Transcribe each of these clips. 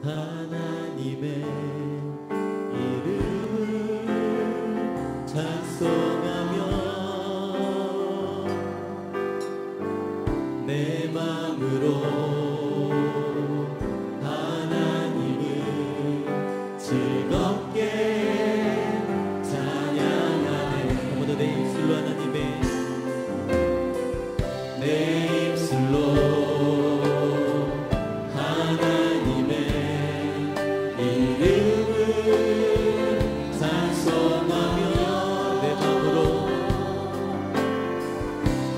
하나님의 이름 찬송하며 내 마음으로 하나님을 즐겁게 찬양하네. 모두 내 입술로 하나님의 내 입술로 하나님의 이름을 찬송하며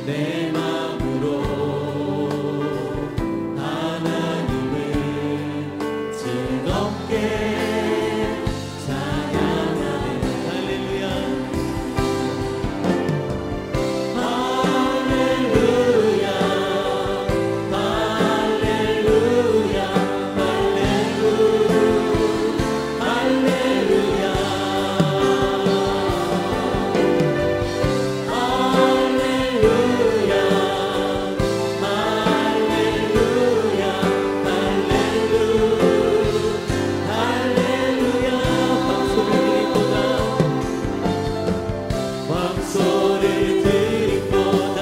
내 마음으로 하나님을 즐겁게 찬양하네. 할렐루야 할렐루야 할렐루야 할렐루야 소리를 드리보다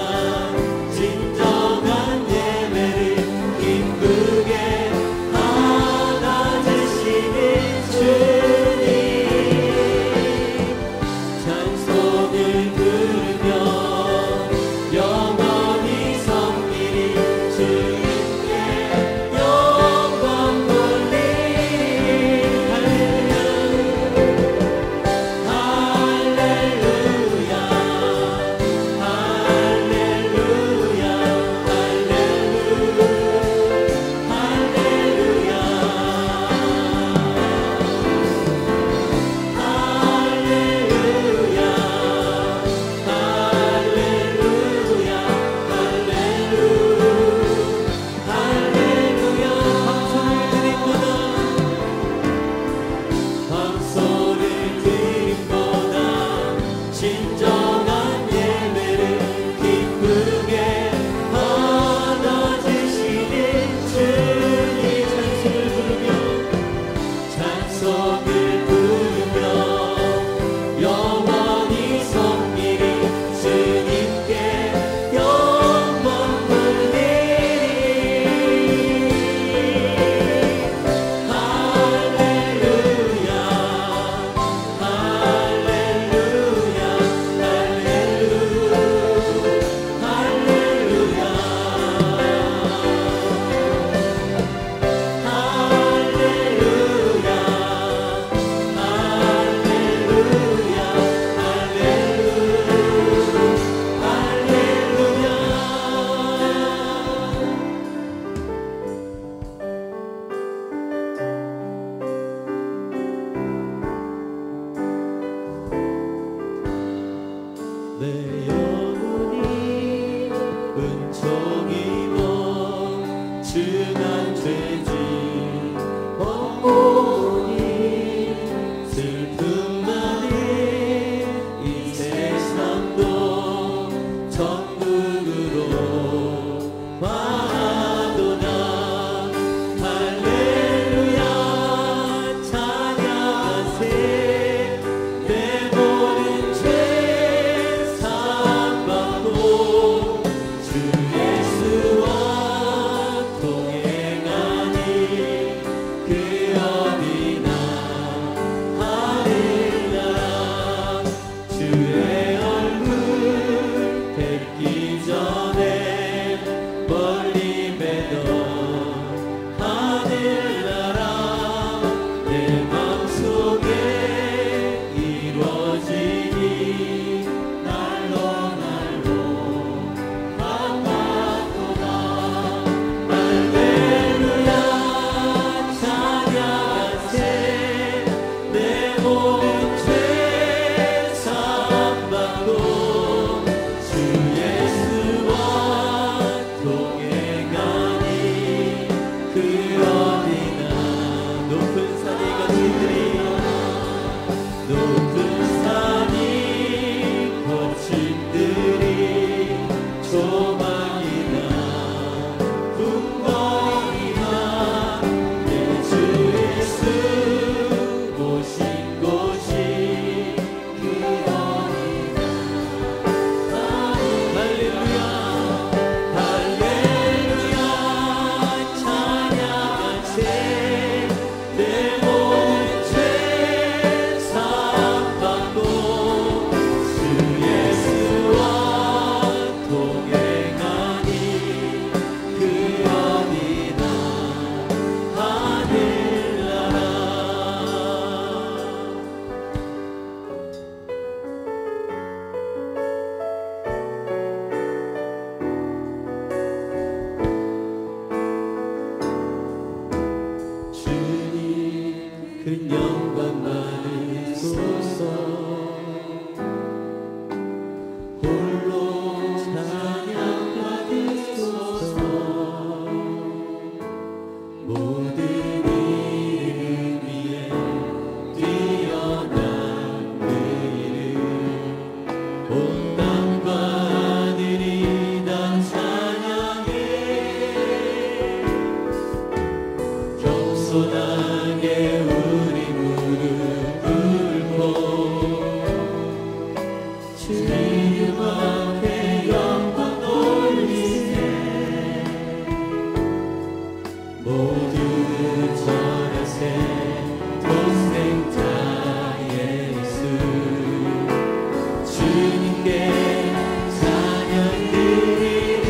진정한 예배를 기쁘게 받아주시는 주님 찬송을 부르며 영원히 섬기리 주님께 영광 돌리리 할렐루야 진정한 예배를 기쁘게 받아주시는 주님 찬송을 부르며 영원히 섬기리 주님께 영광 돌리리 할렐루야 내 영혼이 은총이 멈추난 죄지 온몸이 슬픔 많은 이 세상도 천국으로 와도다 할렐루야 찬양하세 내 모든 죄 사함받고 주 예수와 동행하니 그 어디나 하늘나라 주의 얼굴 뵙기 전에 멀리 매던 하늘나라 내 맘속에 이루어지니 날로 반갑도다 할렐루야 찬양하세 내 모든 죄 사함받고 주 예수와 동행하니 그 어디나 높은 산이 거칠들이 높은 산이 거칠들이 조망이나 궁궐이나 내 주의 모든 영광 받으소서. 홀로 찬양 받으소서. 모든 이름 위에 뛰어난 그 이름, 온 땅과 하늘이 다 찬양해. 겸손하게 우리 무릎 꿇고 주 이름 앞에 영광 돌리세. 모두 전하세 독생자 예수, 주님께 찬양 드리리.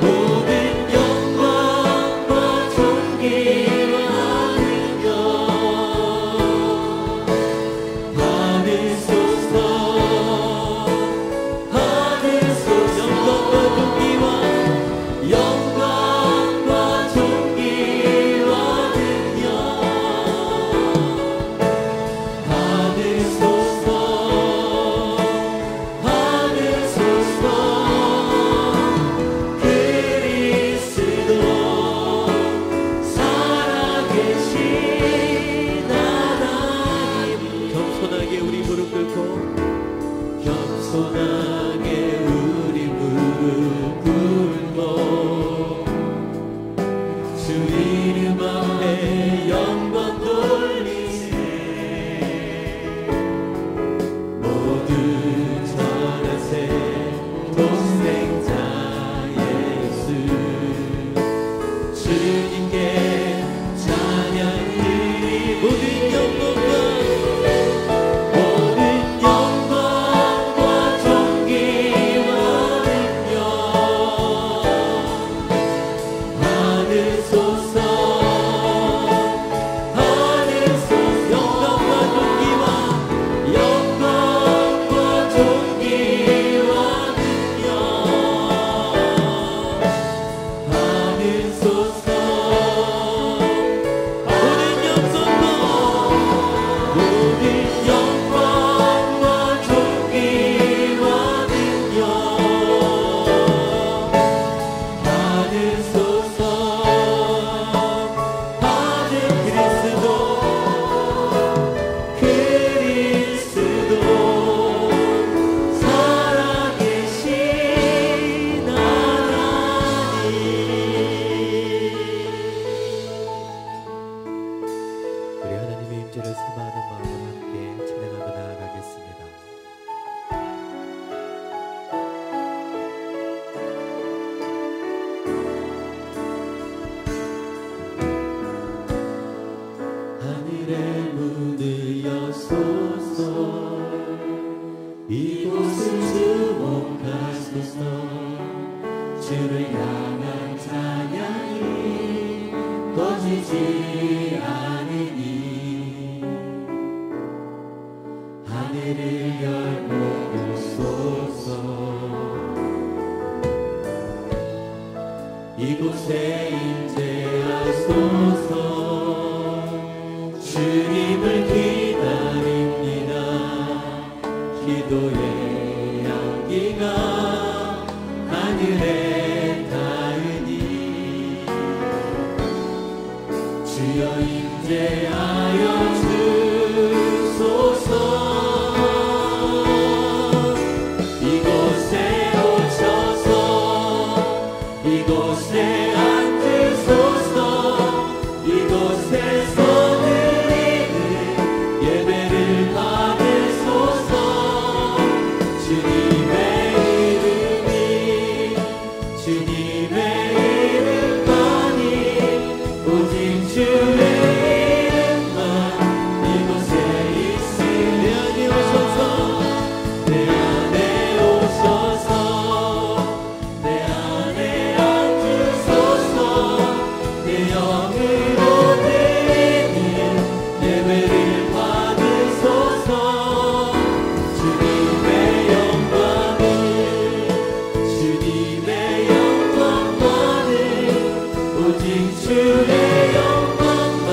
모든 영광과 존귀와 능력 받으소서. 받으소서. 영광과 존귀와 겸손하게 우리 무릎 꿇고 주 이름 앞에 영광 돌리세. 모두 전하세 독생자 예수, 주님께 찬양 드리. 모든 영광과 이곳을 주목하소서. 주를 향한 찬양이 꺼지지 않으니 하늘을 열고 오소서. 이곳에 임재하소서. 주님을 기다립니다. 기도의 향기가 하늘에 닿으니 주여 임재하여 주소서. 이곳에 오셔서 이곳에 앉으소서. 이곳에서 드리는 예배를 받으소서. 주님의 이름만이 오직 주의 이름만 이곳에 있으니 내 안에 오셔서 내 안에 앉으소서. 내 영으로 드리는 예배를 받으소서. 주님의 영광을 주님의 영광만을 오직 주의 영광만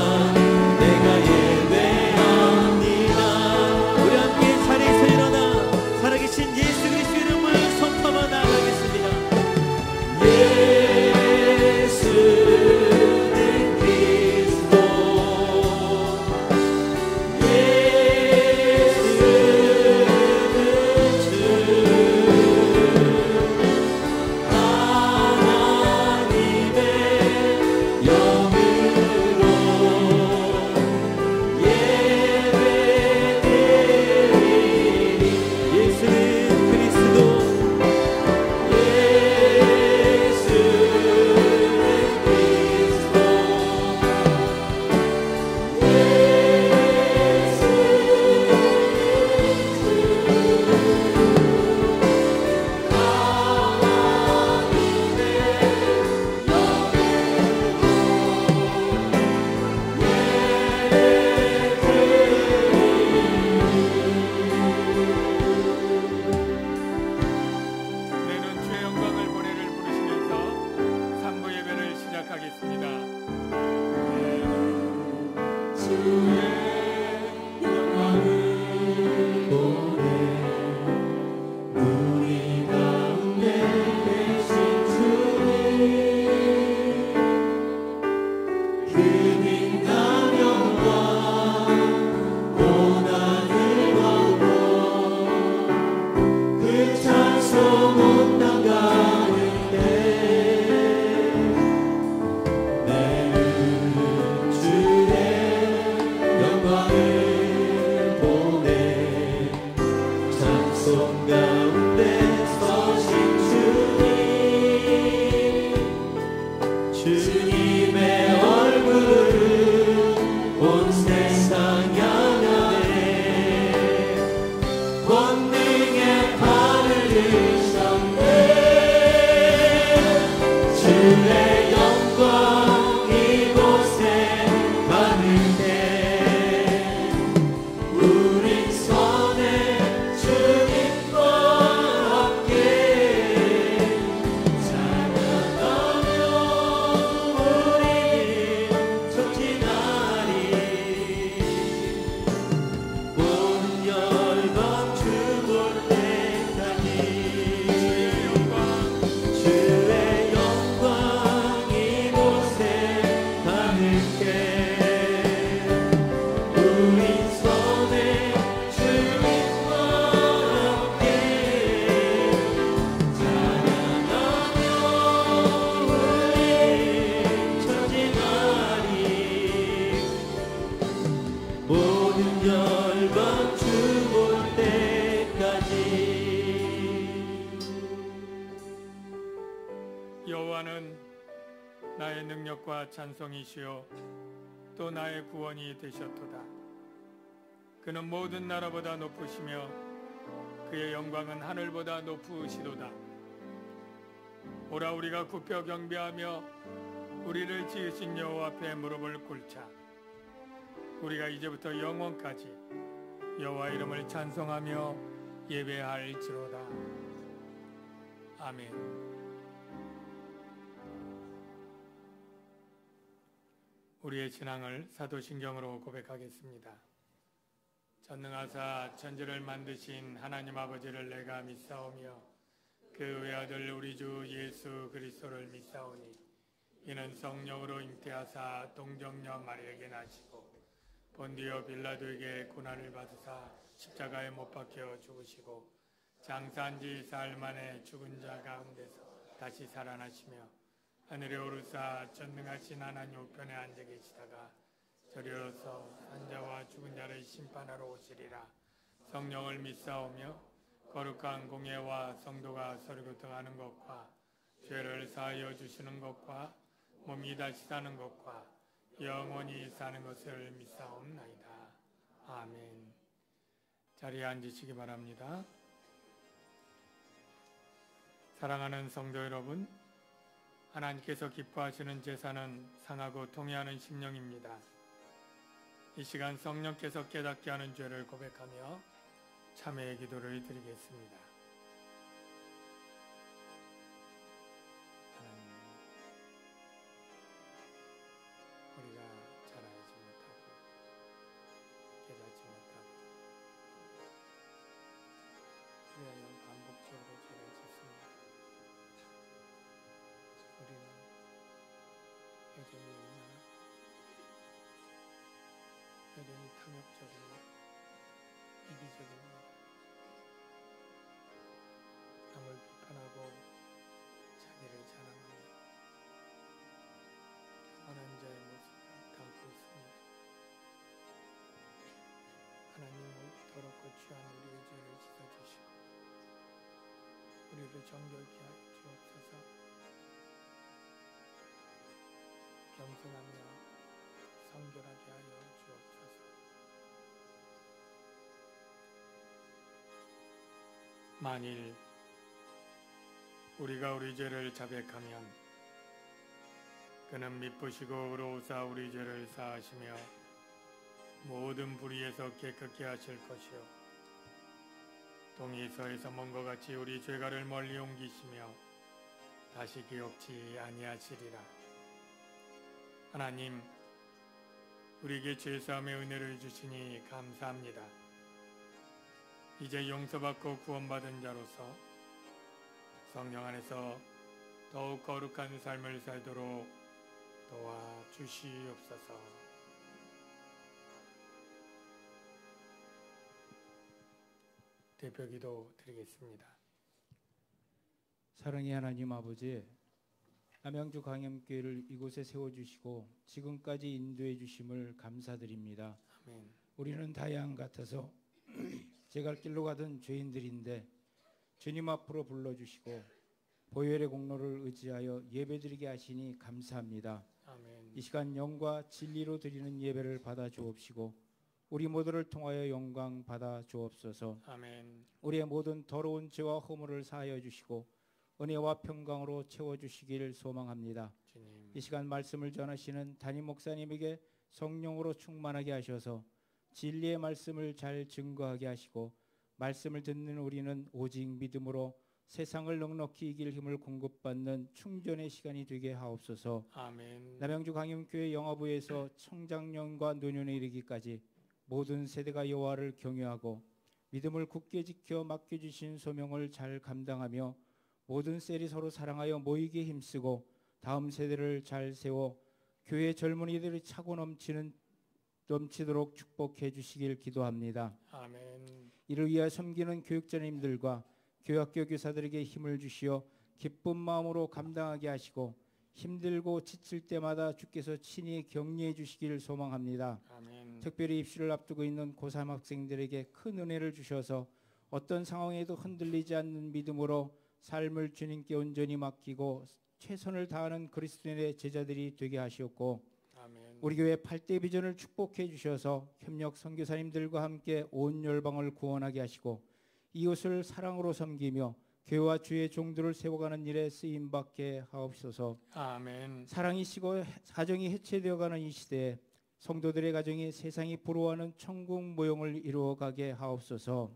주님의 얼굴을 온 세상 향하네 권능의 판을 드셨네 주의 영광 이곳에 가득해 우린 선해 주님과 함께 찬양하며 우리 전진하리 온 열방 주볼 때까지 주의 영광 이곳에 가득해 우린 선해 주님과 함께 찬양하며 우리 전진하리 모든 열방 주볼 때까지 여호와는 나의 능력과 찬송이시요 또 나의 구원이 되셨도다. 그는 모든 나라보다 높으시며 그의 영광은 하늘보다 높으시도다. 오라 우리가 굽혀 경배하며 우리를 지으신 여호와 앞에 무릎을 꿇자. 우리가 이제부터 영원까지 여호와 이름을 찬송하며 예배할지로다. 아멘. 우리의 신앙을 사도신경으로 고백하겠습니다. 전능하사 천지를 만드신 하나님 아버지를 내가 믿사오며 그 외아들 우리 주 예수 그리스도를 믿사오니 이는 성령으로 잉태하사 동정녀 마리에게 나시고 본디오 빌라도에게 고난을 받으사 십자가에 못 박혀 죽으시고 장사한 지 사흘 만에 죽은 자 가운데서 다시 살아나시며 하늘에 오르사 전능하신 하나님 우편에 앉아 계시다가 저리로서 산자와 죽은 자를 심판하러 오시리라. 성령을 믿사오며 거룩한 공예와 성도가 서로 교통하는 것과 죄를 사하여 주시는 것과 몸이 다시 사는 것과 영원히 사는 것을 믿사옵나이다. 아멘. 자리에 앉으시기 바랍니다. 사랑하는 성도 여러분, 하나님께서 기뻐하시는 제사는 상하고 통회하는 심령입니다. 이 시간 성령께서 깨닫게 하는 죄를 고백하며 참회의 기도를 드리겠습니다. 하나님, 우리가 잘 알지 못하고 깨닫지 못하고 그리하여 반복적으로 죄를 짓습니다. 우리는 여전히 탐욕적이고 이기적입니다. 남을 비판하고 자기를 자랑하며 경건한 자의 모습을 담고 있습니다. 하나님은 더럽고 취한 우리의 죄를 씻어주시고 우리를 정결케 하여 주옵소서. 겸손하며 성결하게 하여 주옵소서. 만일 우리가 우리 죄를 자백하면 그는 미쁘시고 의로우사 우리 죄를 사하시며 모든 불의에서 깨끗게 하실 것이요 동이 서에서 먼 것 같이 우리 죄가를 멀리 옮기시며 다시 기억지 아니하시리라. 하나님, 우리에게 죄사함의 은혜를 주시니 감사합니다. 이제 용서받고 구원받은 자로서 성령 안에서 더욱 거룩한 삶을 살도록 도와주시옵소서. 대표기도 드리겠습니다. 사랑의 하나님 아버지, 남양주 강염교회를 이곳에 세워주시고 지금까지 인도해 주심을 감사드립니다. 아멘. 우리는 다양 같아서 제갈 길로 가던 죄인들인데 주님 앞으로 불러주시고 보혈의 공로를 의지하여 예배드리게 하시니 감사합니다. 아멘. 이 시간 영과 진리로 드리는 예배를 받아 주옵시고 우리 모두를 통하여 영광 받아 주옵소서. 아멘. 우리의 모든 더러운 죄와 허물을 사하여 주시고 은혜와 평강으로 채워 주시길 소망합니다. 주님. 이 시간 말씀을 전하시는 담임 목사님에게 성령으로 충만하게 하셔서 진리의 말씀을 잘 증거하게 하시고 말씀을 듣는 우리는 오직 믿음으로 세상을 넉넉히 이길 힘을 공급받는 충전의 시간이 되게 하옵소서. 아멘. 남양주 강림교회 영화부에서 청장년과 노년에 이르기까지 모든 세대가 여호와를 경외하고 믿음을 굳게 지켜 맡겨주신 소명을 잘 감당하며 모든 셀이 서로 사랑하여 모이게 힘쓰고 다음 세대를 잘 세워 교회 젊은이들이 차고 넘치도록 축복해 주시길 기도합니다. 아멘. 이를 위하여 섬기는 교육자님들과 교학교 교사들에게 힘을 주시어 기쁜 마음으로 감당하게 하시고 힘들고 지칠 때마다 주께서 친히 격려해 주시길 소망합니다. 아멘. 특별히 입시를 앞두고 있는 고3 학생들에게 큰 은혜를 주셔서 어떤 상황에도 흔들리지 않는 믿음으로 삶을 주님께 온전히 맡기고 최선을 다하는 그리스도인의 제자들이 되게 하시옵고 아멘. 우리 교회 8대 비전을 축복해 주셔서 협력 선교사님들과 함께 온 열방을 구원하게 하시고 이웃을 사랑으로 섬기며 교회와 주의 종들을 세워가는 일에 쓰임받게 하옵소서. 아멘. 사랑이 식어 가정이 해체되어가는 이 시대에 성도들의 가정이 세상이 부러워하는 천국 모형을 이루어가게 하옵소서.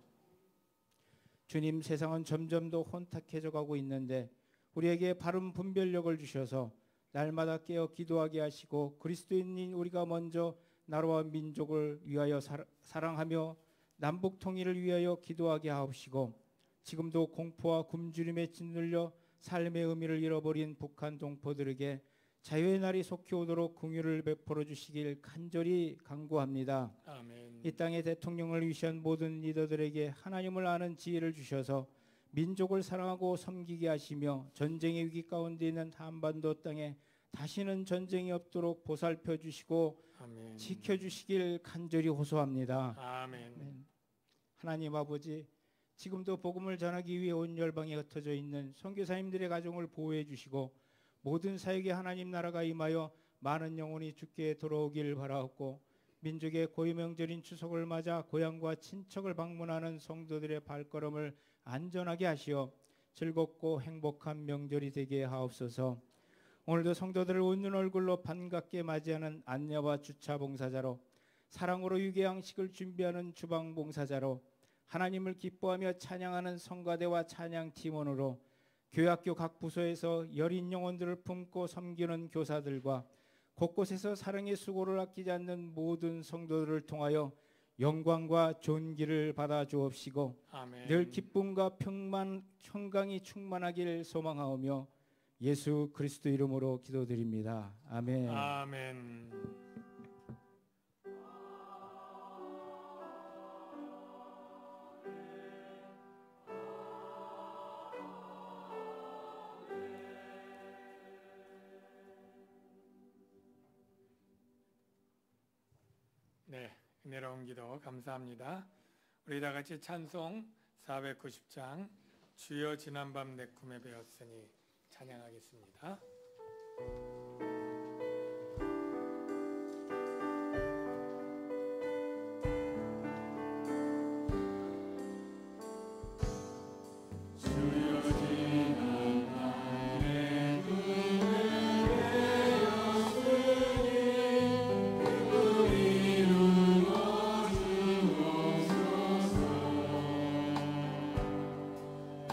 주님, 세상은 점점 더 혼탁해져 가고 있는데 우리에게 바른 분별력을 주셔서 날마다 깨어 기도하게 하시고 그리스도인인 우리가 먼저 나라와 민족을 위하여 사랑하며 남북 통일을 위하여 기도하게 하옵시고 지금도 공포와 굶주림에 짓눌려 삶의 의미를 잃어버린 북한 동포들에게 자유의 날이 속히 오도록 긍휼을 베풀어 주시길 간절히 간구합니다. 아멘. 이 땅의 대통령을 위시한 모든 리더들에게 하나님을 아는 지혜를 주셔서 민족을 사랑하고 섬기게 하시며 전쟁의 위기 가운데 있는 한반도 땅에 다시는 전쟁이 없도록 보살펴 주시고 아멘. 지켜주시길 간절히 호소합니다. 아멘. 하나님 아버지, 지금도 복음을 전하기 위해 온 열방에 흩어져 있는 선교사님들의 가정을 보호해 주시고 모든 사역에 하나님 나라가 임하여 많은 영혼이 주께 돌아오길 바라옵고 민족의 고유명절인 추석을 맞아 고향과 친척을 방문하는 성도들의 발걸음을 안전하게 하시어 즐겁고 행복한 명절이 되게 하옵소서. 오늘도 성도들을 웃는 얼굴로 반갑게 맞이하는 안내와 주차 봉사자로 사랑으로 유괴양식을 준비하는 주방 봉사자로 하나님을 기뻐하며 찬양하는 성가대와 찬양팀원으로 교회학교 각 부서에서 여린 영혼들을 품고 섬기는 교사들과 곳곳에서 사랑의 수고를 아끼지 않는 모든 성도들을 통하여 영광과 존귀를 받아 주옵시고 아멘. 늘 기쁨과 평강이 충만하기를 소망하오며 예수 그리스도 이름으로 기도드립니다. 아멘. 아멘. 네, 은혜로운 기도 감사합니다. 우리 다 같이 찬송 490장 주여 지난밤 내 꿈에 배웠으니 찬양하겠습니다.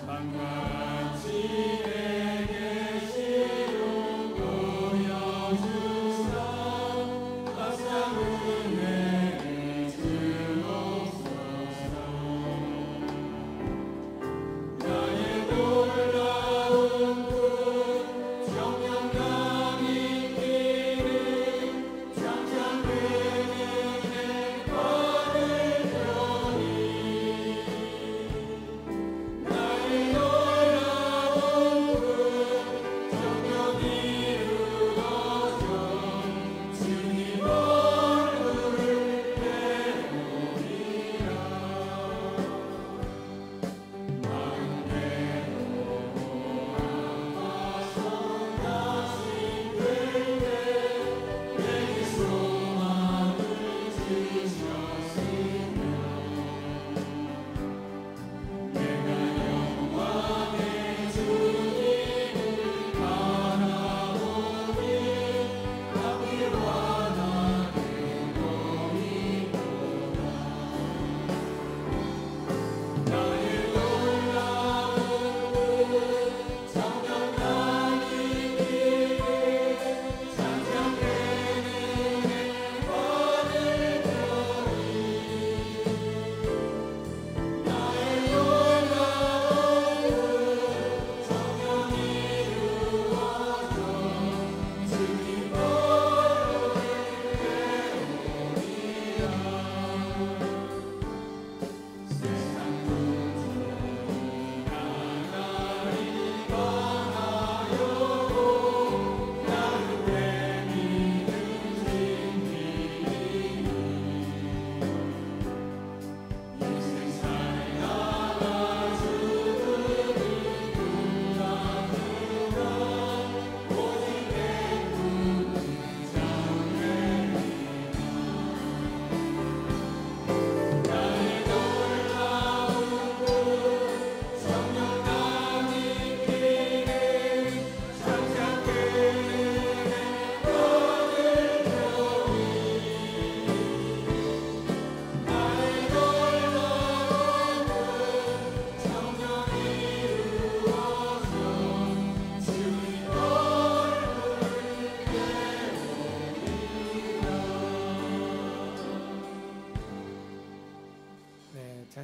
밤같이 내게 시온 고향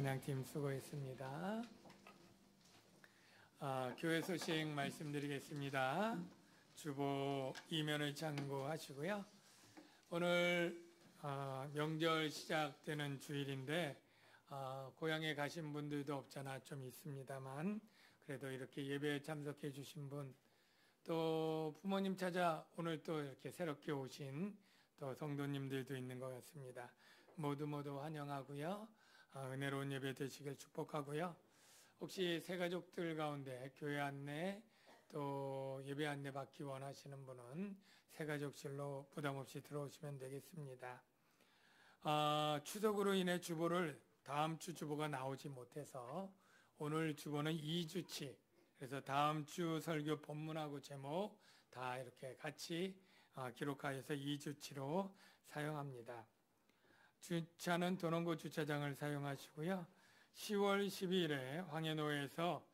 찬양팀 수고했습니다. 교회 소식 말씀드리겠습니다. 주보 이면을 참고하시고요. 오늘 명절 시작되는 주일인데 고향에 가신 분들도 없잖아 좀 있습니다만 그래도 이렇게 예배에 참석해 주신 분, 또 부모님 찾아 오늘 또 이렇게 새롭게 오신 또 성도님들도 있는 것 같습니다. 모두 환영하고요. 은혜로운 예배 되시길 축복하고요. 혹시 새가족들 가운데 교회 안내 또 예배 안내 받기 원하시는 분은 새가족실로 부담 없이 들어오시면 되겠습니다. 추석으로 인해 주보를 다음 주 주보가 나오지 못해서 오늘 주보는 2주치, 그래서 다음 주 설교 본문하고 제목 다 이렇게 같이 기록하여서 2주치로 사용합니다. 주차는 도농고 주차장을 사용하시고요. 10월 12일에 황해노에서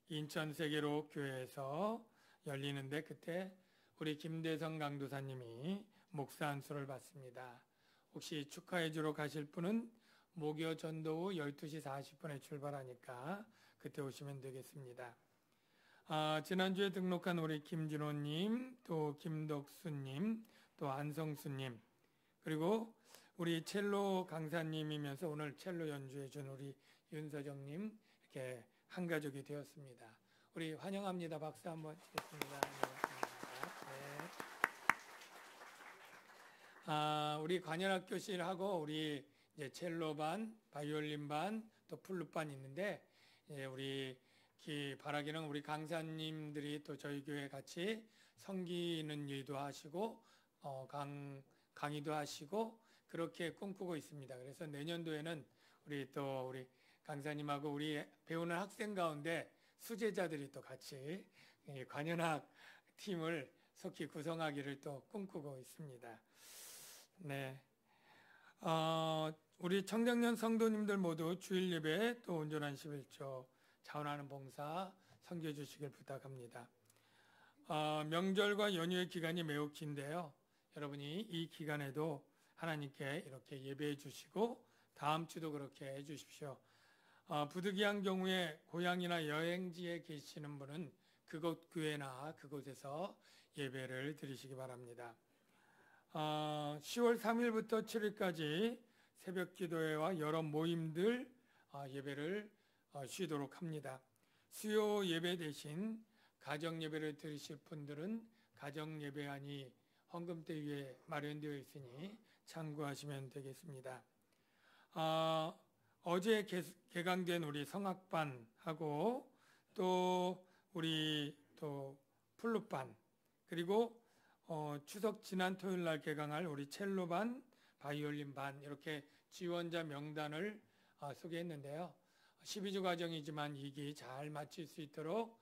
인천 세계로 교회에서 열리는데 그때 우리 김대성 강도사님이 목사 안수를 받습니다. 혹시 축하해 주러 가실 분은 목요 전도 후 12시 40분에 출발하니까 그때 오시면 되겠습니다. 지난주에 등록한 우리 김진호님, 또 김덕수님, 또 안성수님, 그리고 우리 첼로 강사님이면서 오늘 첼로 연주해 준 우리 윤서정님, 이렇게 한 가족이 되었습니다. 우리 환영합니다. 박수 한번 치겠습니다. 네. 우리 관현악교실하고 우리 이제 첼로 반, 바이올린 반, 또 플룻 반 있는데 우리 바라기는 우리 강사님들이 또 저희 교회 같이 섬기는 일도 하시고 강의도 하시고 그렇게 꿈꾸고 있습니다. 그래서 내년도에는 우리 강사님하고 우리 배우는 학생 가운데 수제자들이 또 같이 관현악 팀을 속히 구성하기를 또 꿈꾸고 있습니다. 네. 우리 청장년 성도님들 모두 주일 예배 또 온전한 11조 자원하는 봉사 섬겨 주시길 부탁합니다. 명절과 연휴의 기간이 매우 긴데요. 여러분이 이 기간에도 하나님께 이렇게 예배해 주시고 다음 주도 그렇게 해 주십시오. 부득이한 경우에 고향이나 여행지에 계시는 분은 그곳 교회나 그곳에서 예배를 드리시기 바랍니다. 10월 3일부터 7일까지 새벽 기도회와 여러 모임들 예배를 쉬도록 합니다. 수요 예배 대신 가정 예배를 드리실 분들은 가정 예배안이 헌금대 위에 마련되어 있으니 참고하시면 되겠습니다. 어제 개강된 우리 성악반하고 또 우리 또 플룻반, 그리고 추석 지난 토요일 날 개강할 우리 첼로반, 바이올린반 이렇게 지원자 명단을 소개했는데요. 12주 과정이지만 이기 잘 마칠 수 있도록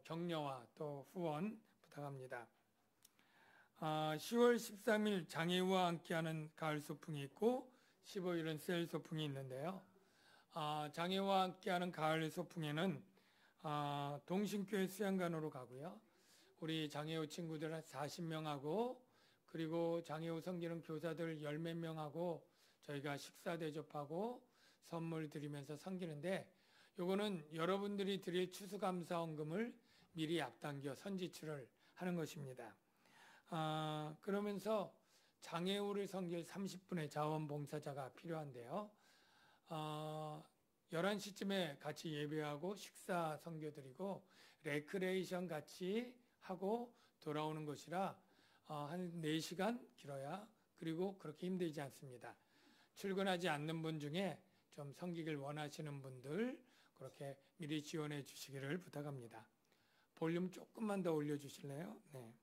격려와 또 후원 부탁합니다. 10월 13일 장애우와 함께하는 가을 소풍이 있고 15일은 셀 소풍이 있는데요. 장애우와 함께하는 가을 소풍에는 동신교회 수양관으로 가고요. 우리 장애우 친구들 한 40명하고 그리고 장애우 섬기는 교사들 10몇 명하고 저희가 식사 대접하고 선물 드리면서 섬기는데, 요거는 여러분들이 드릴 추수감사헌금을 미리 앞당겨 선지출을 하는 것입니다. 그러면서 장애우를 섬길 30분의 자원봉사자가 필요한데요. 11시쯤에 같이 예배하고 식사 섬겨드리고 레크레이션 같이 하고 돌아오는 것이라 한 4시간 길어야, 그리고 그렇게 힘들지 않습니다. 출근하지 않는 분 중에 좀 섬기길 원하시는 분들 그렇게 미리 지원해 주시기를 부탁합니다. 볼륨 조금만 더 올려주실래요? 네.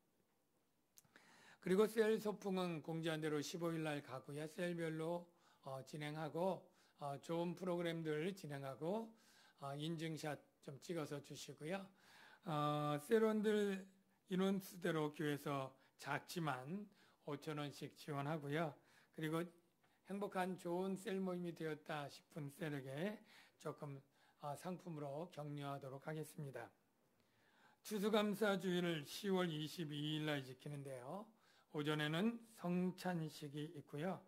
그리고 셀 소풍은 공지한 대로 15일 날 가고요. 셀별로 진행하고 좋은 프로그램들 진행하고 인증샷 좀 찍어서 주시고요. 셀원들 인원수대로 교회에서 작지만 5,000원씩 지원하고요. 그리고 행복한 좋은 셀 모임이 되었다 싶은 셀에게 조금 상품으로 격려하도록 하겠습니다. 추수감사주일을 10월 22일 날 지키는데요. 오전에는 성찬식이 있고요.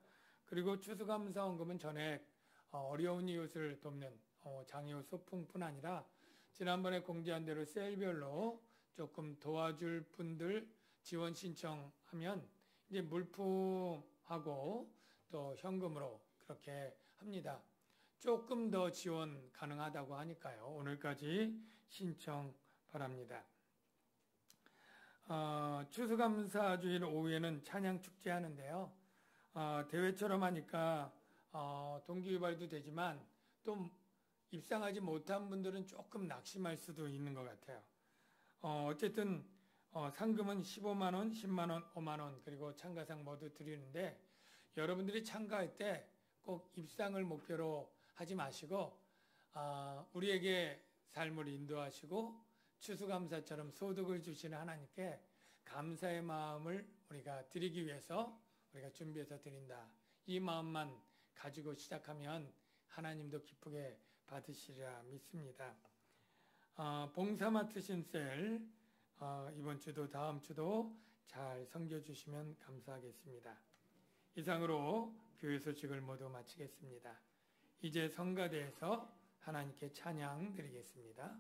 그리고 추수감사헌금은 전액 어려운 이웃을 돕는 장애우 소풍뿐 아니라 지난번에 공지한 대로 셀별로 조금 도와줄 분들 지원 신청하면 이제 물품하고 또 현금으로 그렇게 합니다. 조금 더 지원 가능하다고 하니까요. 오늘까지 신청 바랍니다. 추수감사주일 오후에는 찬양축제 하는데요. 대회처럼 하니까 동기유발도 되지만 또 입상하지 못한 분들은 조금 낙심할 수도 있는 것 같아요. 어쨌든 상금은 15만원, 10만원, 5만원 그리고 참가상 모두 드리는데 여러분들이 참가할 때 꼭 입상을 목표로 하지 마시고 우리에게 삶을 인도하시고 추수감사처럼 소득을 주시는 하나님께 감사의 마음을 우리가 드리기 위해서 우리가 준비해서 드린다. 이 마음만 가지고 시작하면 하나님도 기쁘게 받으시리라 믿습니다. 봉사 맡으신 셀 이번 주도 다음 주도 잘 섬겨주시면 감사하겠습니다. 이상으로 교회 소식을 모두 마치겠습니다. 이제 성가대에서 하나님께 찬양 드리겠습니다.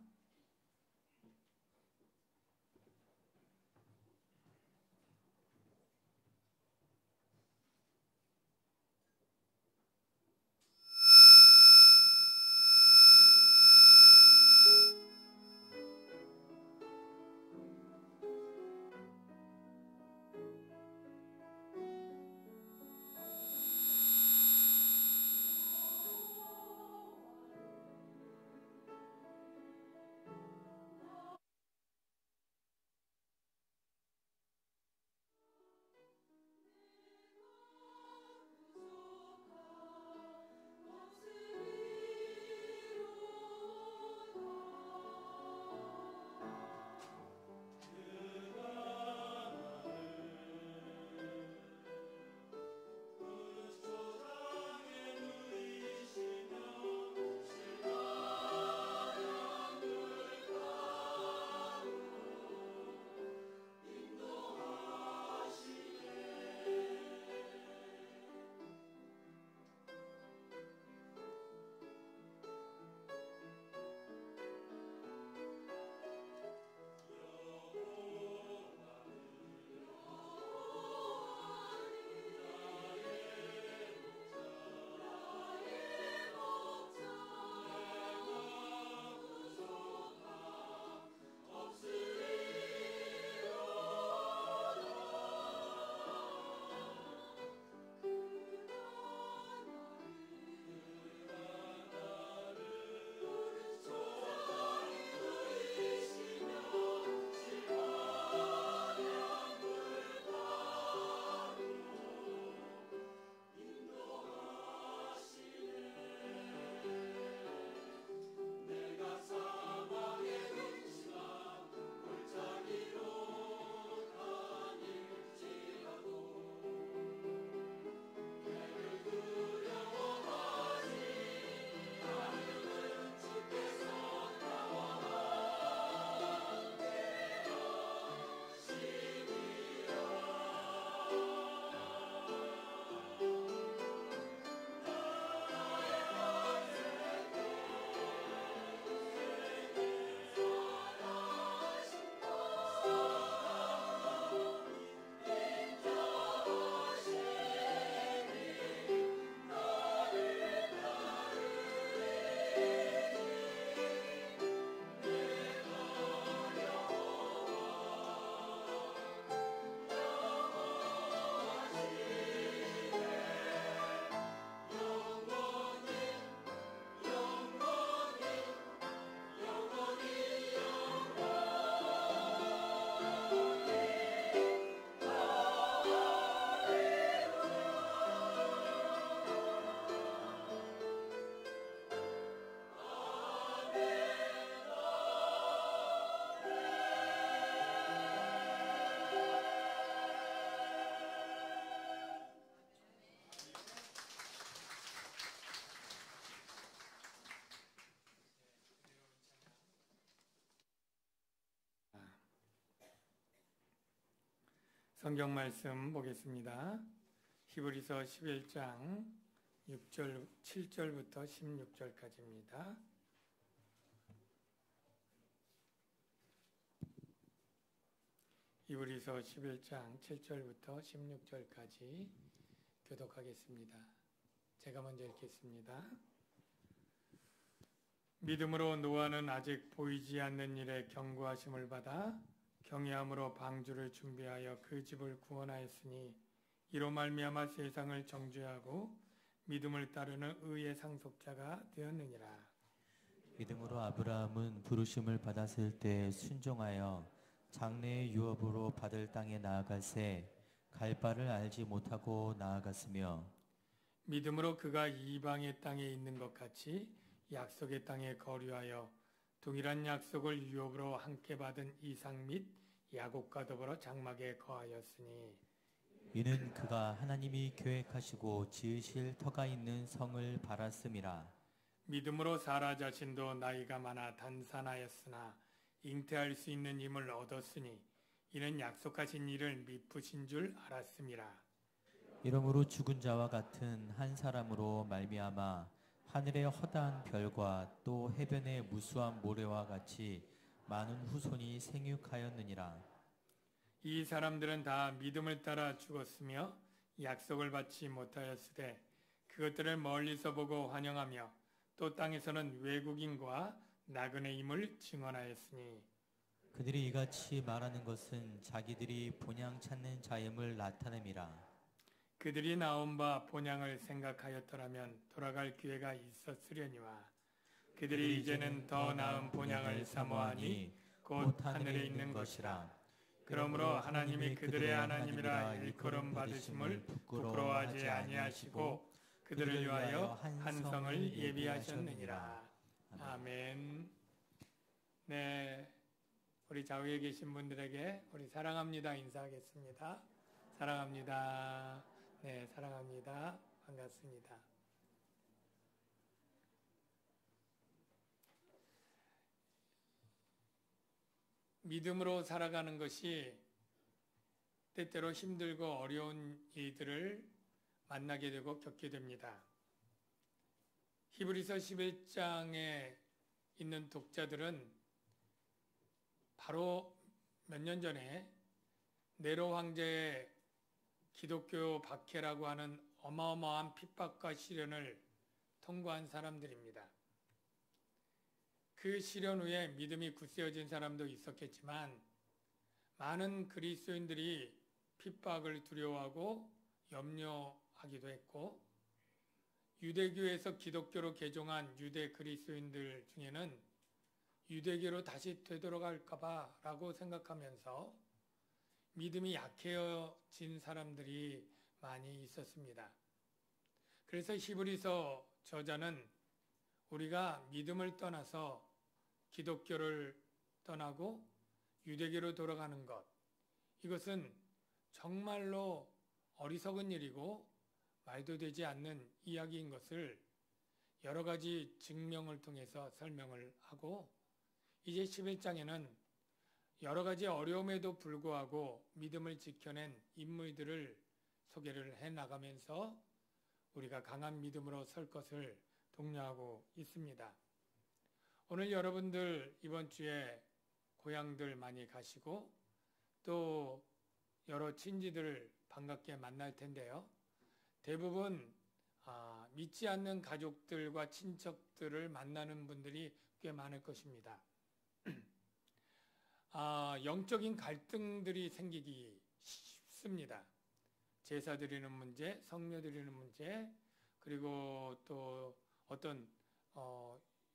성경 말씀 보겠습니다. 히브리서 11장 7절부터 16절까지입니다. 히브리서 11장 7절부터 16절까지 교독하겠습니다. 제가 먼저 읽겠습니다. 믿음으로 노아는 아직 보이지 않는 일에 경고하심을 받아 경외함으로 방주를 준비하여 그 집을 구원하였으니 이로 말미암아 세상을 정죄하고 믿음을 따르는 의의 상속자가 되었느니라. 믿음으로 아브라함은 부르심을 받았을 때 순종하여 장래의 유업으로 받을 땅에 나아갈새 갈 바를 알지 못하고 나아갔으며 믿음으로 그가 이방의 땅에 있는 것 같이 약속의 땅에 거류하여 동일한 약속을 유업으로 함께 받은 이삭 및 야곱과 더불어 장막에 거하였으니 이는 그가 하나님이 계획하시고 지으실 터가 있는 성을 바랐음이라. 믿음으로 사라 자신도 나이가 많아 단산하였으나 잉태할 수 있는 힘을 얻었으니 이는 약속하신 일을 미쁘신 줄 알았음이라. 이러므로 죽은 자와 같은 한 사람으로 말미암아 하늘의 허다한 별과 또 해변의 무수한 모래와 같이 많은 후손이 생육하였느니라. 이 사람들은 다 믿음을 따라 죽었으며 약속을 받지 못하였으되 그것들을 멀리서 보고 환영하며 또 땅에서는 외국인과 나그네 임을 증언하였으니 그들이 이같이 말하는 것은 자기들이 본향 찾는 자임을 나타냄이라. 그들이 나온 바 본향을 생각하였더라면 돌아갈 기회가 있었으려니와 그들이 이제는 더 나은 본향을 사모하니 곧 하늘에 있는 것이라. 그러므로 하나님이 그들의 하나님이라 일컬음 받으심을 부끄러워하지 아니하시고 그들을 위하여 한 성을 예비하셨느니라. 아멘. 네, 우리 좌우에 계신 분들에게 우리 사랑합니다 인사하겠습니다. 사랑합니다. 네, 사랑합니다. 반갑습니다. 믿음으로 살아가는 것이 때때로 힘들고 어려운 일들을 만나게 되고 겪게 됩니다. 히브리서 11장에 있는 독자들은 바로 몇 년 전에 네로 황제의 기독교 박해라고 하는 어마어마한 핍박과 시련을 통과한 사람들입니다. 그 시련 후에 믿음이 굳세어진 사람도 있었겠지만 많은 그리스도인들이 핍박을 두려워하고 염려하기도 했고 유대교에서 기독교로 개종한 유대 그리스도인들 중에는 유대교로 다시 되돌아갈까 봐 라고 생각하면서 믿음이 약해진 사람들이 많이 있었습니다. 그래서 히브리서 저자는 우리가 믿음을 떠나서 기독교를 떠나고 유대교로 돌아가는 것, 이것은 정말로 어리석은 일이고 말도 되지 않는 이야기인 것을 여러 가지 증명을 통해서 설명을 하고 이제 11장에는 여러 가지 어려움에도 불구하고 믿음을 지켜낸 인물들을 소개를 해나가면서 우리가 강한 믿음으로 설 것을 독려하고 있습니다. 오늘 여러분들 이번 주에 고향들 많이 가시고 또 여러 친지들 반갑게 만날 텐데요. 대부분 믿지 않는 가족들과 친척들을 만나는 분들이 꽤 많을 것입니다. 영적인 갈등들이 생기기 쉽습니다. 제사 드리는 문제, 성묘 드리는 문제, 그리고 또 어떤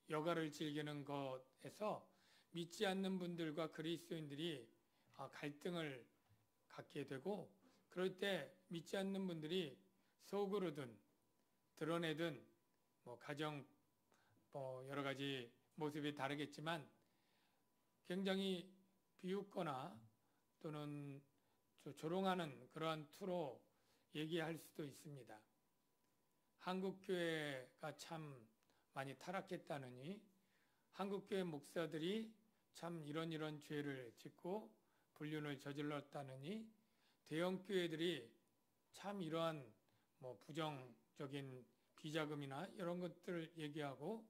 여가를 즐기는 것에서 믿지 않는 분들과 그리스도인들이 갈등을 갖게 되고 그럴 때 믿지 않는 분들이 속으로든 드러내든 가정 여러 가지 모습이 다르겠지만 굉장히 비웃거나 또는 조롱하는 그러한 투로 얘기할 수도 있습니다. 한국교회가 참 많이 타락했다느니 한국교회 목사들이 참 이런 죄를 짓고 불륜을 저질렀다느니 대형교회들이 참 이러한 부정적인 비자금이나 이런 것들을 얘기하고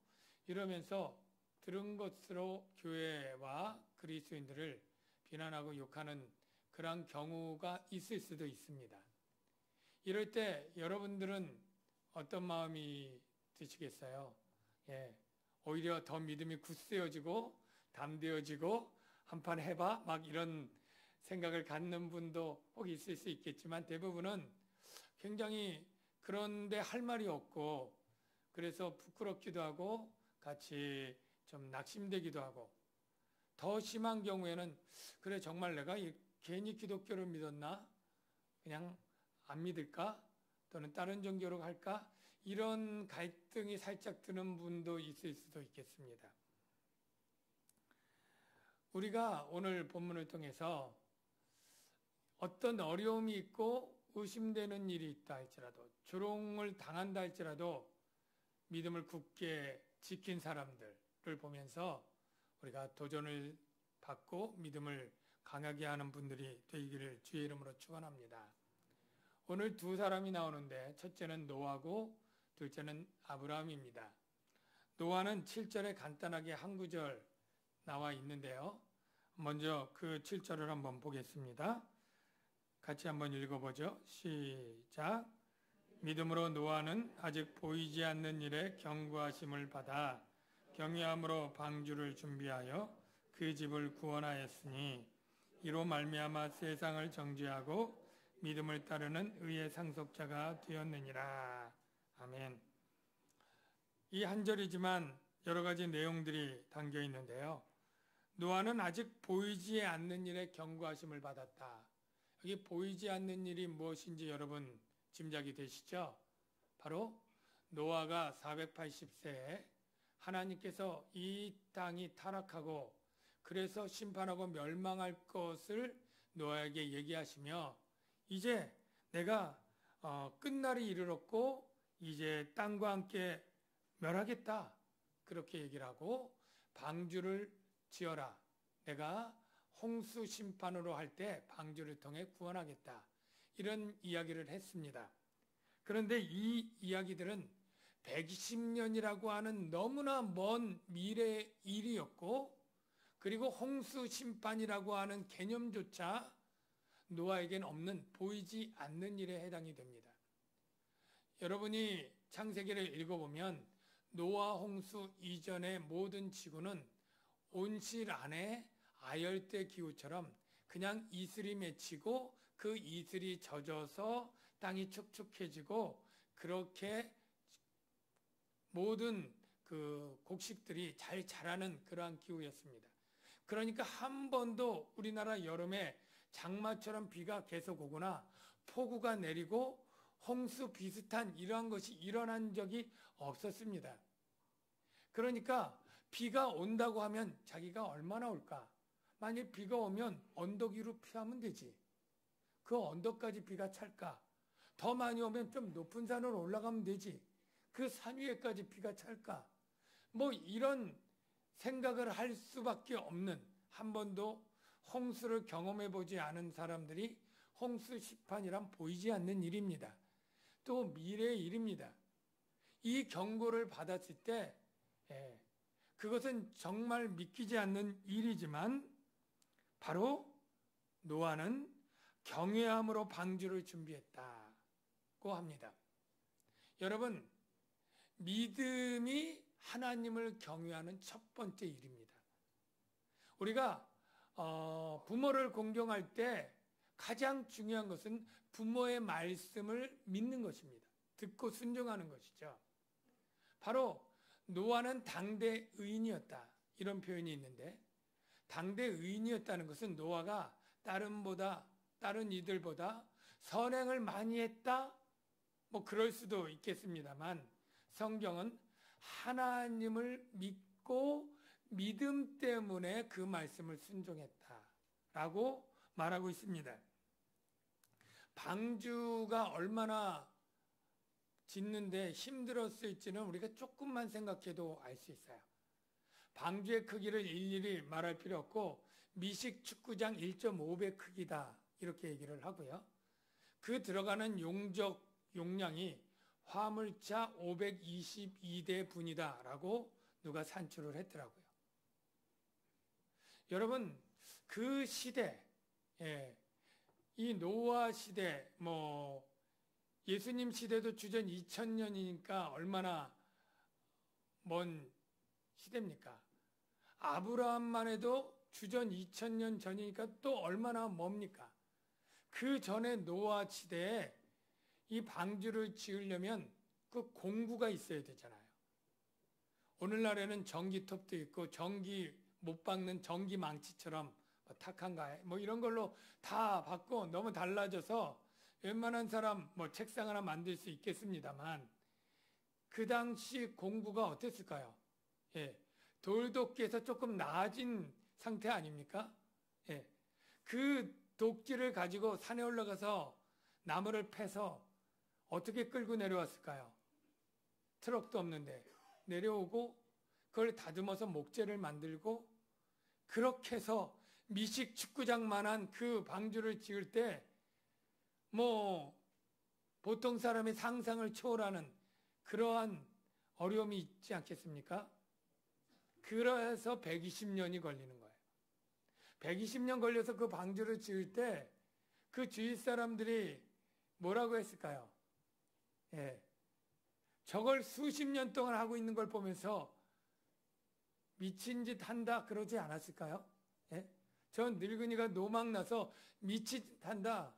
이러면서 들은 것으로 교회와 그리스도인들을 비난하고 욕하는 그런 경우가 있을 수도 있습니다. 이럴 때 여러분들은 어떤 마음이 드시겠어요? 오히려 더 믿음이 굳세어지고 담대어지고 한판 해봐 막 이런 생각을 갖는 분도 혹 있을 수 있겠지만 대부분은 굉장히 그런데 할 말이 없고 그래서 부끄럽기도 하고 같이 좀 낙심되기도 하고 더 심한 경우에는 그래 정말 내가 괜히 기독교를 믿었나? 그냥 안 믿을까? 또는 다른 종교로 갈까? 이런 갈등이 살짝 드는 분도 있을 수도 있겠습니다. 우리가 오늘 본문을 통해서 어떤 어려움이 있고 의심되는 일이 있다 할지라도 조롱을 당한다 할지라도 믿음을 굳게 지킨 사람들을 보면서 우리가 도전을 받고 믿음을 강하게 하는 분들이 되기를 주의 이름으로 축원합니다. 오늘 두 사람이 나오는데 첫째는 노아고 둘째는 아브라함입니다. 노아는 7절에 간단하게 한 구절 나와 있는데요. 먼저 그 7절을 한번 보겠습니다. 같이 한번 읽어보죠. 시작. 믿음으로 노아는 아직 보이지 않는 일에 경고하심을 받아 경외함으로 방주를 준비하여 그 집을 구원하였으니 이로 말미암아 세상을 정죄하고 믿음을 따르는 의의 상속자가 되었느니라. 아멘. 이 한 절이지만 여러 가지 내용들이 담겨 있는데요. 노아는 아직 보이지 않는 일에 경고하심을 받았다. 여기 보이지 않는 일이 무엇인지 여러분 짐작이 되시죠? 바로 노아가 480세에 하나님께서 이 땅이 타락하고 그래서 심판하고 멸망할 것을 노아에게 얘기하시며 이제 내가 끝날이 이르렀고 이제 땅과 함께 멸하겠다. 그렇게 얘기를 하고 방주를 지어라. 내가 홍수 심판으로 할 때 방주를 통해 구원하겠다. 이런 이야기를 했습니다. 그런데 이 이야기들은 120년이라고 하는 너무나 먼 미래의 일이었고 그리고 홍수 심판이라고 하는 개념조차 노아에겐 없는 보이지 않는 일에 해당이 됩니다. 여러분이 창세기를 읽어보면 노아 홍수 이전의 모든 지구는 온실 안에 아열대 기후처럼 그냥 이슬이 맺히고 그 이슬이 젖어서 땅이 촉촉해지고 그렇게 모든 그 곡식들이 잘 자라는 그러한 기후였습니다. 그러니까 한 번도 우리나라 여름에 장마처럼 비가 계속 오거나 폭우가 내리고 홍수 비슷한 이러한 것이 일어난 적이 없었습니다. 그러니까 비가 온다고 하면 자기가 얼마나 올까? 만약 비가 오면 언덕 위로 피하면 되지. 그 언덕까지 비가 찰까? 더 많이 오면 좀 높은 산으로 올라가면 되지. 그 산 위에까지 비가 찰까? 뭐 이런 생각을 할 수밖에 없는 한 번도 홍수를 경험해 보지 않은 사람들이 홍수 심판이란 보이지 않는 일입니다. 또 미래의 일입니다. 이 경고를 받았을 때 그것은 정말 믿기지 않는 일이지만 바로 노아는 경외함으로 방주를 준비했다고 합니다. 여러분, 믿음이 하나님을 경외하는 첫 번째 일입니다. 우리가 부모를 공경할 때 가장 중요한 것은 부모의 말씀을 믿는 것입니다. 듣고 순종하는 것이죠. 바로 노아는 당대 의인이었다. 이런 표현이 있는데 당대 의인이었다는 것은 노아가 다른 이들보다 선행을 많이 했다? 뭐 그럴 수도 있겠습니다만 성경은 하나님을 믿고 믿음 때문에 그 말씀을 순종했다라고 말하고 있습니다. 방주가 얼마나 짓는데 힘들었을지는 우리가 조금만 생각해도 알 수 있어요. 방주의 크기를 일일이 말할 필요 없고 미식 축구장 1.5배 크기다 이렇게 얘기를 하고요. 그 들어가는 용량이 화물차 522대 분이다라고 누가 산출을 했더라고요. 여러분, 그 시대, 이 노아 시대, 예수님 시대도 주전 2000년이니까 얼마나 먼 시대입니까? 아브라함만 해도 주전 2000년 전이니까 또 얼마나 멉니까? 그 전에 노아 시대에 이 방주를 지으려면 그 공구가 있어야 되잖아요. 오늘날에는 전기톱도 있고 전기 못 박는 전기 망치처럼 탁한가에 이런 걸로 다 받고 너무 달라져서 웬만한 사람 책상 하나 만들 수 있겠습니다만 그 당시 공구가 어땠을까요? 돌도끼에서 조금 나아진 상태 아닙니까? 그 도끼를 가지고 산에 올라가서 나무를 패서 어떻게 끌고 내려왔을까요? 트럭도 없는데 내려오고 그걸 다듬어서 목재를 만들고 그렇게 해서 미식 축구장만한 그 방주를 지을 때 보통 사람의 상상을 초월하는 그러한 어려움이 있지 않겠습니까? 그래서 120년이 걸리는 거예요. 120년 걸려서 그 방주를 지을 때 그 주위 사람들이 뭐라고 했을까요? 저걸 수십 년 동안 하고 있는 걸 보면서 미친 짓 한다 그러지 않았을까요? 저 늙은이가 노망나서 미친 짓 한다.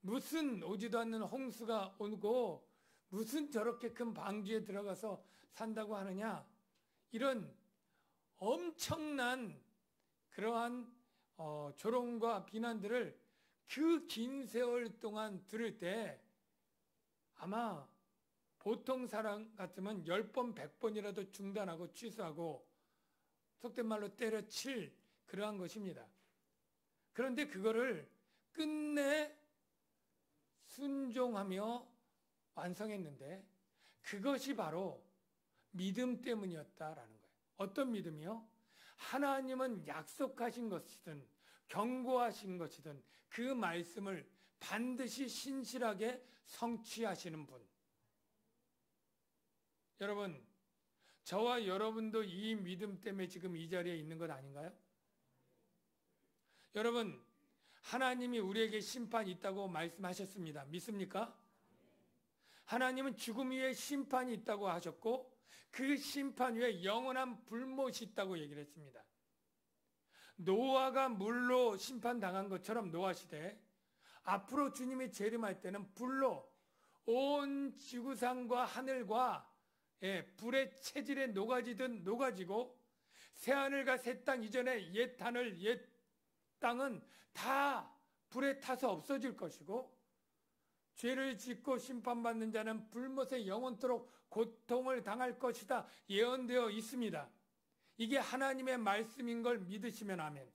무슨 오지도 않는 홍수가 오고 무슨 저렇게 큰 방주에 들어가서 산다고 하느냐. 이런 엄청난 그러한 조롱과 비난들을 그 긴 세월 동안 들을 때 아마 보통 사람 같으면 10번, 100번이라도 중단하고 취소하고 속된 말로 때려칠 그러한 것입니다. 그런데 그거를 끝내 순종하며 완성했는데 그것이 바로 믿음 때문이었다라는 거예요. 어떤 믿음이요? 하나님은 약속하신 것이든 경고하신 것이든 그 말씀을 반드시 신실하게 성취하시는 분. 여러분, 저와 여러분도 이 믿음 때문에 지금 이 자리에 있는 것 아닌가요? 여러분, 하나님이 우리에게 심판이 있다고 말씀하셨습니다. 믿습니까? 하나님은 죽음 위에 심판이 있다고 하셨고 그 심판 위에 영원한 불못이 있다고 얘기를 했습니다. 노아가 물로 심판당한 것처럼 노아 시대에 앞으로 주님이 재림할 때는 불로 온 지구상과 하늘과 불의 체질에 녹아지고 새하늘과 새 땅 이전에 옛 하늘 옛 땅은 다 불에 타서 없어질 것이고 죄를 짓고 심판받는 자는 불못에 영원토록 고통을 당할 것이다 예언되어 있습니다. 이게 하나님의 말씀인 걸 믿으시면 아멘.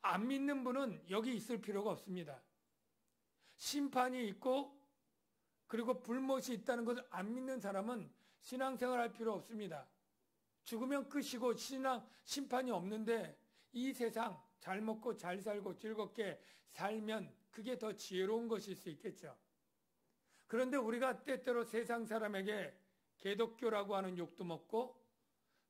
안 믿는 분은 여기 있을 필요가 없습니다. 심판이 있고 그리고 불못이 있다는 것을 안 믿는 사람은 신앙생활 할 필요 없습니다. 죽으면 끝이고 심판이 없는데 이 세상 잘 먹고 잘 살고 즐겁게 살면 그게 더 지혜로운 것일 수 있겠죠. 그런데 우리가 때때로 세상 사람에게 개독교라고 하는 욕도 먹고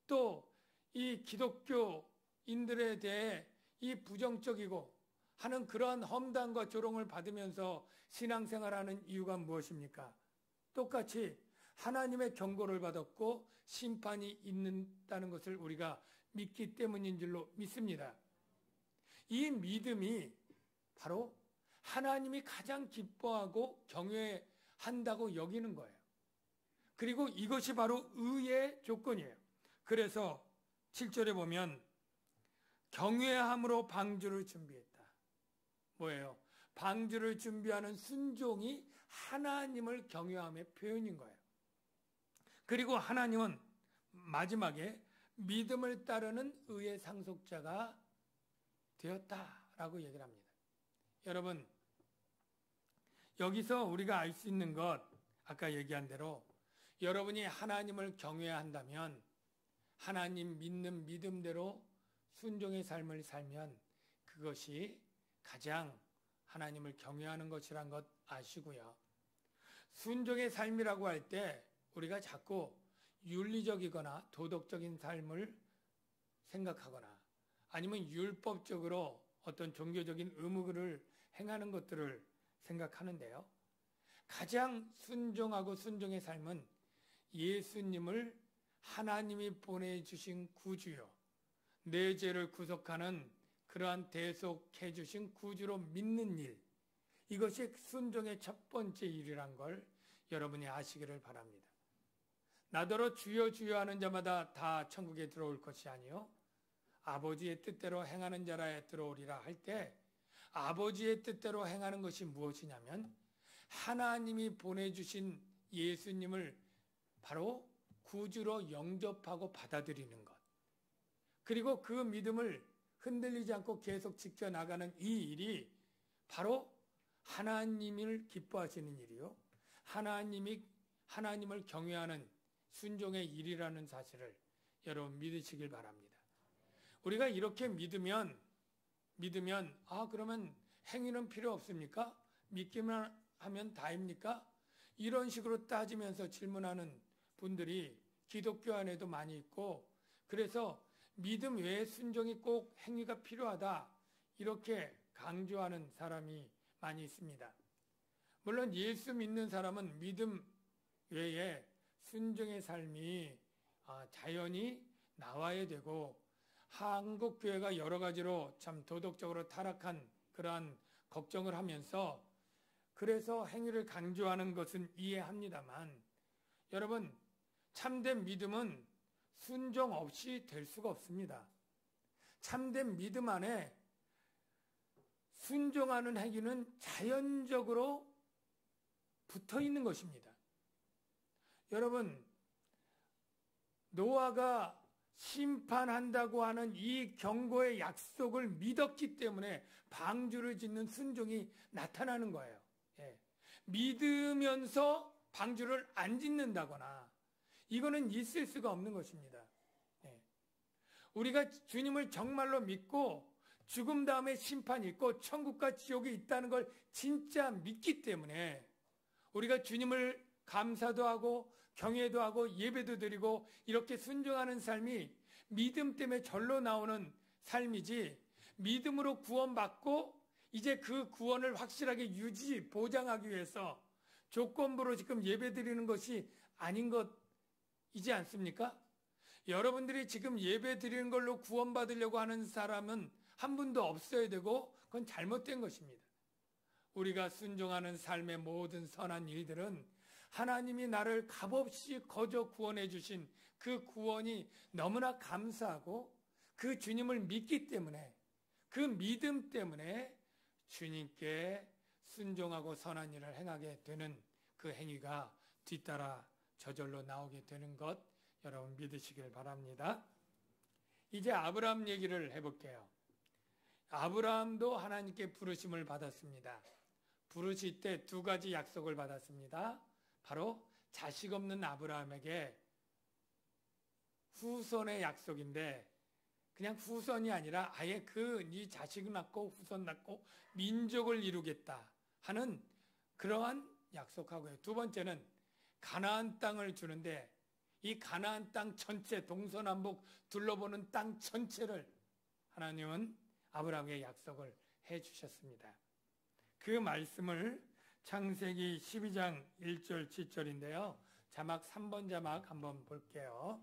또 이 기독교인들에 대해 이 부정적이고 하는 그러한 험담과 조롱을 받으면서 신앙생활하는 이유가 무엇입니까? 똑같이 하나님의 경고를 받았고 심판이 있다는 것을 우리가 믿기 때문인 줄로 믿습니다. 이 믿음이 바로 하나님이 가장 기뻐하고 경외한다고 여기는 거예요. 그리고 이것이 바로 의의 조건이에요. 그래서 7절에 보면 경외함으로 방주를 준비했다. 뭐예요? 방주를 준비하는 순종이 하나님을 경외함의 표현인 거예요. 그리고 하나님은 마지막에 믿음을 따르는 의의 상속자가 되었다라고 얘기를 합니다. 여러분, 여기서 우리가 알 수 있는 것, 아까 얘기한 대로 여러분이 하나님을 경외한다면 하나님 믿는 믿음대로 순종의 삶을 살면 그것이 가장 하나님을 경외하는 것이란 것 아시고요. 순종의 삶이라고 할 때 우리가 자꾸 윤리적이거나 도덕적인 삶을 생각하거나 아니면 율법적으로 어떤 종교적인 의무를 행하는 것들을 생각하는데요. 가장 순종하고 순종의 삶은 예수님을 하나님이 보내주신 구주요, 내 죄를 구속하는 그러한 대속해 주신 구주로 믿는 일, 이것이 순종의 첫 번째 일이란 걸 여러분이 아시기를 바랍니다. 나더러 주여 주여 하는 자마다 다 천국에 들어올 것이 아니요 아버지의 뜻대로 행하는 자라에 들어오리라 할 때, 아버지의 뜻대로 행하는 것이 무엇이냐면 하나님이 보내주신 예수님을 바로 구주로 영접하고 받아들이는 것, 그리고 그 믿음을 흔들리지 않고 계속 지켜나가는 이 일이 바로 하나님을 기뻐하시는 일이요, 하나님을 경외하는 순종의 일이라는 사실을 여러분 믿으시길 바랍니다. 우리가 이렇게 믿으면 그러면 행위는 필요 없습니까? 믿기만 하면 다입니까? 이런 식으로 따지면서 질문하는 분들이 기독교 안에도 많이 있고, 그래서 믿음 외에 순종이 꼭 행위가 필요하다 이렇게 강조하는 사람이 많이 있습니다. 물론 예수 믿는 사람은 믿음 외에 순종의 삶이 자연히 나와야 되고, 한국 교회가 여러 가지로 참 도덕적으로 타락한 그러한 걱정을 하면서 그래서 행위를 강조하는 것은 이해합니다만, 여러분, 참된 믿음은 순종 없이 될 수가 없습니다. 참된 믿음 안에 순종하는 행위는 자연적으로 붙어 있는 것입니다. 여러분, 노아가 심판한다고 하는 이 경고의 약속을 믿었기 때문에 방주를 짓는 순종이 나타나는 거예요. 예. 믿으면서 방주를 안 짓는다거나 이거는 있을 수가 없는 것입니다. 예. 우리가 주님을 정말로 믿고 죽음 다음에 심판이 있고 천국과 지옥이 있다는 걸 진짜 믿기 때문에 우리가 주님을 감사도 하고 경외도 하고 예배도 드리고 이렇게 순종하는 삶이 믿음 때문에 절로 나오는 삶이지, 믿음으로 구원받고 이제 그 구원을 확실하게 보장하기 위해서 조건부로 지금 예배 드리는 것이 아닌 것이지 않습니까? 여러분들이 지금 예배 드리는 걸로 구원받으려고 하는 사람은 한 분도 없어야 되고 그건 잘못된 것입니다. 우리가 순종하는 삶의 모든 선한 일들은 하나님이 나를 값없이 거저 구원해 주신 그 구원이 너무나 감사하고 그 주님을 믿기 때문에, 그 믿음 때문에 주님께 순종하고 선한 일을 행하게 되는 그 행위가 뒤따라 저절로 나오게 되는 것 여러분 믿으시길 바랍니다. 이제 아브라함 얘기를 해볼게요. 아브라함도 하나님께 부르심을 받았습니다. 부르실 때 두 가지 약속을 받았습니다. 바로 자식 없는 아브라함에게 후손의 약속인데, 그냥 후손이 아니라 아예 네 자식 낳고 후손 낳고 민족을 이루겠다 하는 그러한 약속하고요. 두 번째는 가나안 땅을 주는데 이 가나안 땅 전체, 동서남북 둘러보는 땅 전체를 하나님은 아브라함에게 약속을 해 주셨습니다. 그 말씀을 창세기 12장 1절 7절인데요. 자막 3번 자막 한번 볼게요.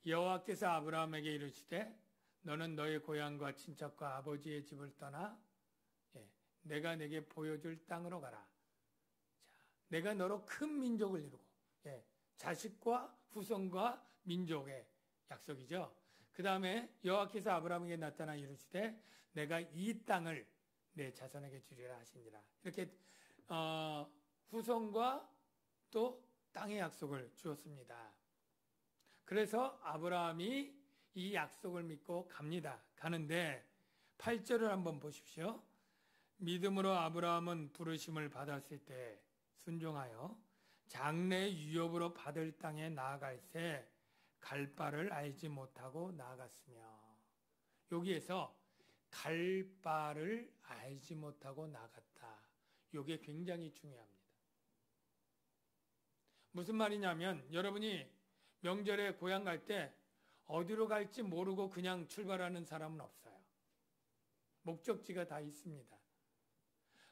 여호와께서 아브라함에게 이르시되 너는 너의 고향과 친척과 아버지의 집을 떠나 내가 내게 보여줄 땅으로 가라. 자, 내가 너로 큰 민족을 이루고, 자식과 후손과 민족의 약속이죠. 그 다음에 여호와께서 아브라함에게 나타나 이르시되 내가 이 땅을 내 자손에게 주리라 하시니라. 이렇게 후손과 또 땅의 약속을 주었습니다. 그래서 아브라함이 이 약속을 믿고 갑니다. 가는데 8절을 한번 보십시오. 믿음으로 아브라함은 부르심을 받았을 때 순종하여 장래의 유업으로 받을 땅에 나아갈새 갈 바를 알지 못하고 나아갔으며, 여기에서 갈 바를 알지 못하고 나갔다. 이게 굉장히 중요합니다. 무슨 말이냐면 여러분이 명절에 고향 갈 때 어디로 갈지 모르고 그냥 출발하는 사람은 없어요. 목적지가 다 있습니다.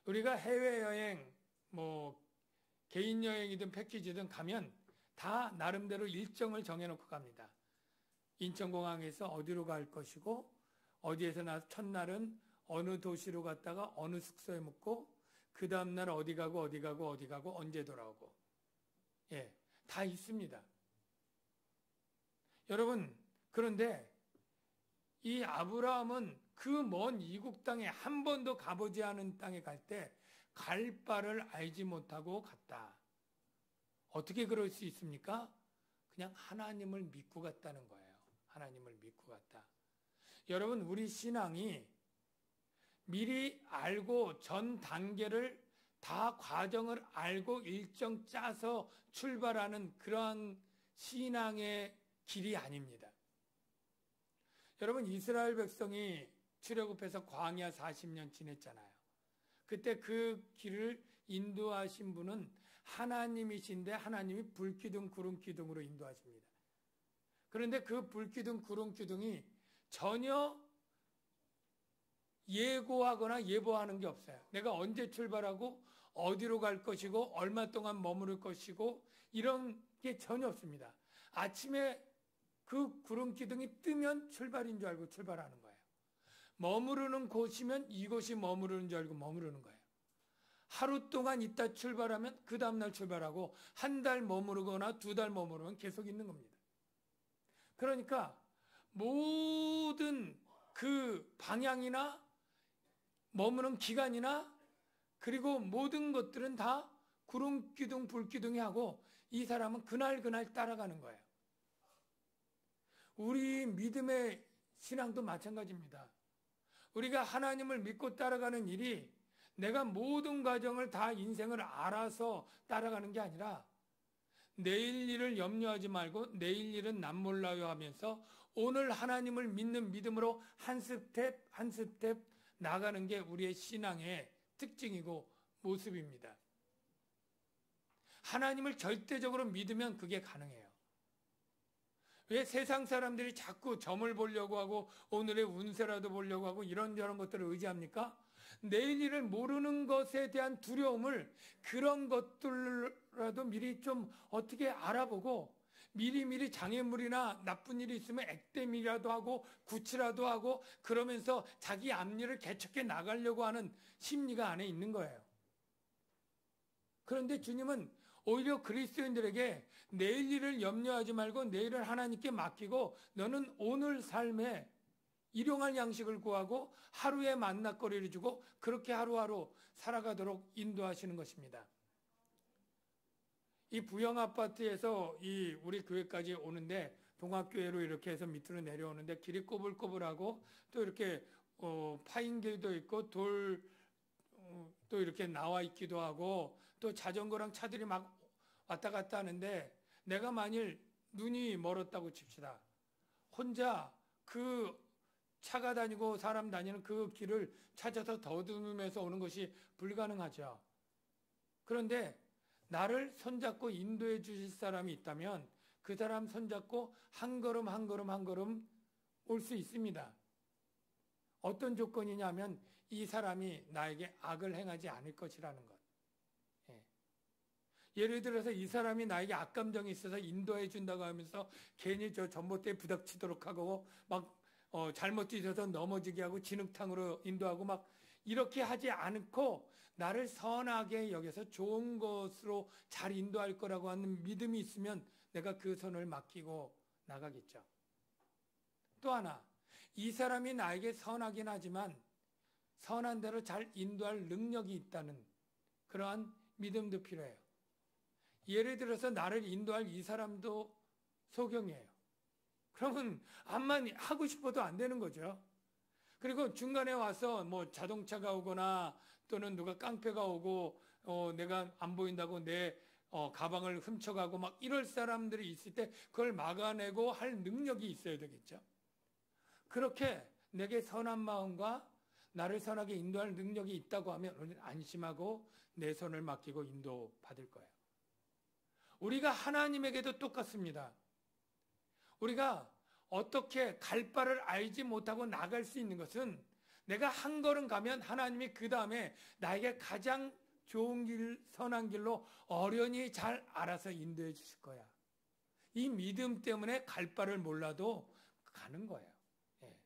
우리가 해외여행, 개인 여행이든 패키지든 가면 다 나름대로 일정을 정해놓고 갑니다. 인천공항에서 어디로 갈 것이고, 어디에서 나서 첫날은 어느 도시로 갔다가 어느 숙소에 묵고, 그 다음날 어디 가고 언제 돌아오고. 예, 다 있습니다. 여러분, 그런데 이 아브라함은 그 먼 이국 땅에 한 번도 가보지 않은 땅에 갈 때 갈 바를 알지 못하고 갔다. 어떻게 그럴 수 있습니까? 그냥 하나님을 믿고 갔다는 거예요. 하나님을 믿고 갔다. 여러분, 우리 신앙이 미리 알고 전 단계를 다 과정을 알고 일정 짜서 출발하는 그러한 신앙의 길이 아닙니다. 여러분, 이스라엘 백성이 출애굽해서 광야 40년 지냈잖아요. 그때 그 길을 인도하신 분은 하나님이신데 하나님이 불기둥 구름기둥으로 인도하십니다. 그런데 그 불기둥 구름기둥이 전혀 예고하거나 예보하는 게 없어요. 내가 언제 출발하고 어디로 갈 것이고 얼마 동안 머무를 것이고 이런 게 전혀 없습니다. 아침에 그 구름기둥이 뜨면 출발인 줄 알고 출발하는 거예요. 머무르는 곳이면 이곳이 머무르는 줄 알고 머무르는 거예요. 하루 동안 있다 출발하면 그 다음날 출발하고 한 달 머무르거나 두 달 머무르면 계속 있는 겁니다. 그러니까 모든 그 방향이나 머무는 기간이나 그리고 모든 것들은 다 구름기둥 불기둥이 하고 이 사람은 그날 따라가는 거예요. 우리 믿음의 신앙도 마찬가지입니다. 우리가 하나님을 믿고 따라가는 일이 내가 모든 과정을 다 인생을 알아서 따라가는 게 아니라 내일 일을 염려하지 말고 내일 일은 남 몰라요 하면서 오늘 하나님을 믿는 믿음으로 한 스텝 한 스텝 나가는 게 우리의 신앙의 특징이고 모습입니다. 하나님을 절대적으로 믿으면 그게 가능해요. 왜 세상 사람들이 자꾸 점을 보려고 하고 오늘의 운세라도 보려고 하고 이런저런 것들을 의지합니까? 내일 일을 모르는 것에 대한 두려움을 그런 것들라도 미리 좀 어떻게 알아보고 미리미리 장애물이나 나쁜 일이 있으면 액땜이라도 하고 구치라도 하고 그러면서 자기 앞일을 개척해 나가려고 하는 심리가 안에 있는 거예요. 그런데 주님은 오히려 그리스도인들에게 내일 일을 염려하지 말고 내일을 하나님께 맡기고 너는 오늘 삶에 일용할 양식을 구하고 하루의 만납거리를 주고 그렇게 하루하루 살아가도록 인도하시는 것입니다. 이 부영아파트에서 우리 교회까지 오는데 동학교회로 이렇게 해서 밑으로 내려오는데 길이 꼬불꼬불하고 또 이렇게 파인길도 있고 돌 또 이렇게 나와 있기도 하고 또 자전거랑 차들이 막 왔다 갔다 하는데 내가 만일 눈이 멀었다고 칩시다. 혼자 그 차가 다니고 사람 다니는 그 길을 찾아서 더듬으면서 오는 것이 불가능하죠. 그런데 나를 손잡고 인도해 주실 사람이 있다면 그 사람 손잡고 한 걸음 한 걸음 한 걸음 올 수 있습니다. 어떤 조건이냐면 이 사람이 나에게 악을 행하지 않을 것이라는 것. 예를 들어서 이 사람이 나에게 악감정이 있어서 인도해 준다고 하면서 괜히 저 전봇대에 부닥치도록 하고 막 잘못 뒤져서 넘어지게 하고 진흙탕으로 인도하고 막 이렇게 하지 않고 나를 선하게 여겨서 좋은 것으로 잘 인도할 거라고 하는 믿음이 있으면 내가 그 손을 맡기고 나가겠죠. 또 하나, 이 사람이 나에게 선하긴 하지만 선한 대로 잘 인도할 능력이 있다는 그러한 믿음도 필요해요. 예를 들어서 나를 인도할 이 사람도 소경이에요. 그러면 암만 하고 싶어도 안 되는 거죠. 그리고 중간에 와서 뭐 자동차가 오거나 또는 누가 깡패가 오고 내가 안 보인다고 내 가방을 훔쳐가고 막 이럴 사람들이 있을 때 그걸 막아내고 할 능력이 있어야 되겠죠. 그렇게 내게 선한 마음과 나를 선하게 인도할 능력이 있다고 하면 우리는 안심하고 내 손을 맡기고 인도받을 거예요. 우리가 하나님에게도 똑같습니다. 우리가 어떻게 갈 바를 알지 못하고 나갈 수 있는 것은 내가 한 걸음 가면 하나님이 그 다음에 나에게 가장 좋은 길, 선한 길로 어련히 잘 알아서 인도해 주실 거야. 이 믿음 때문에 갈 바를 몰라도 가는 거예요. 예.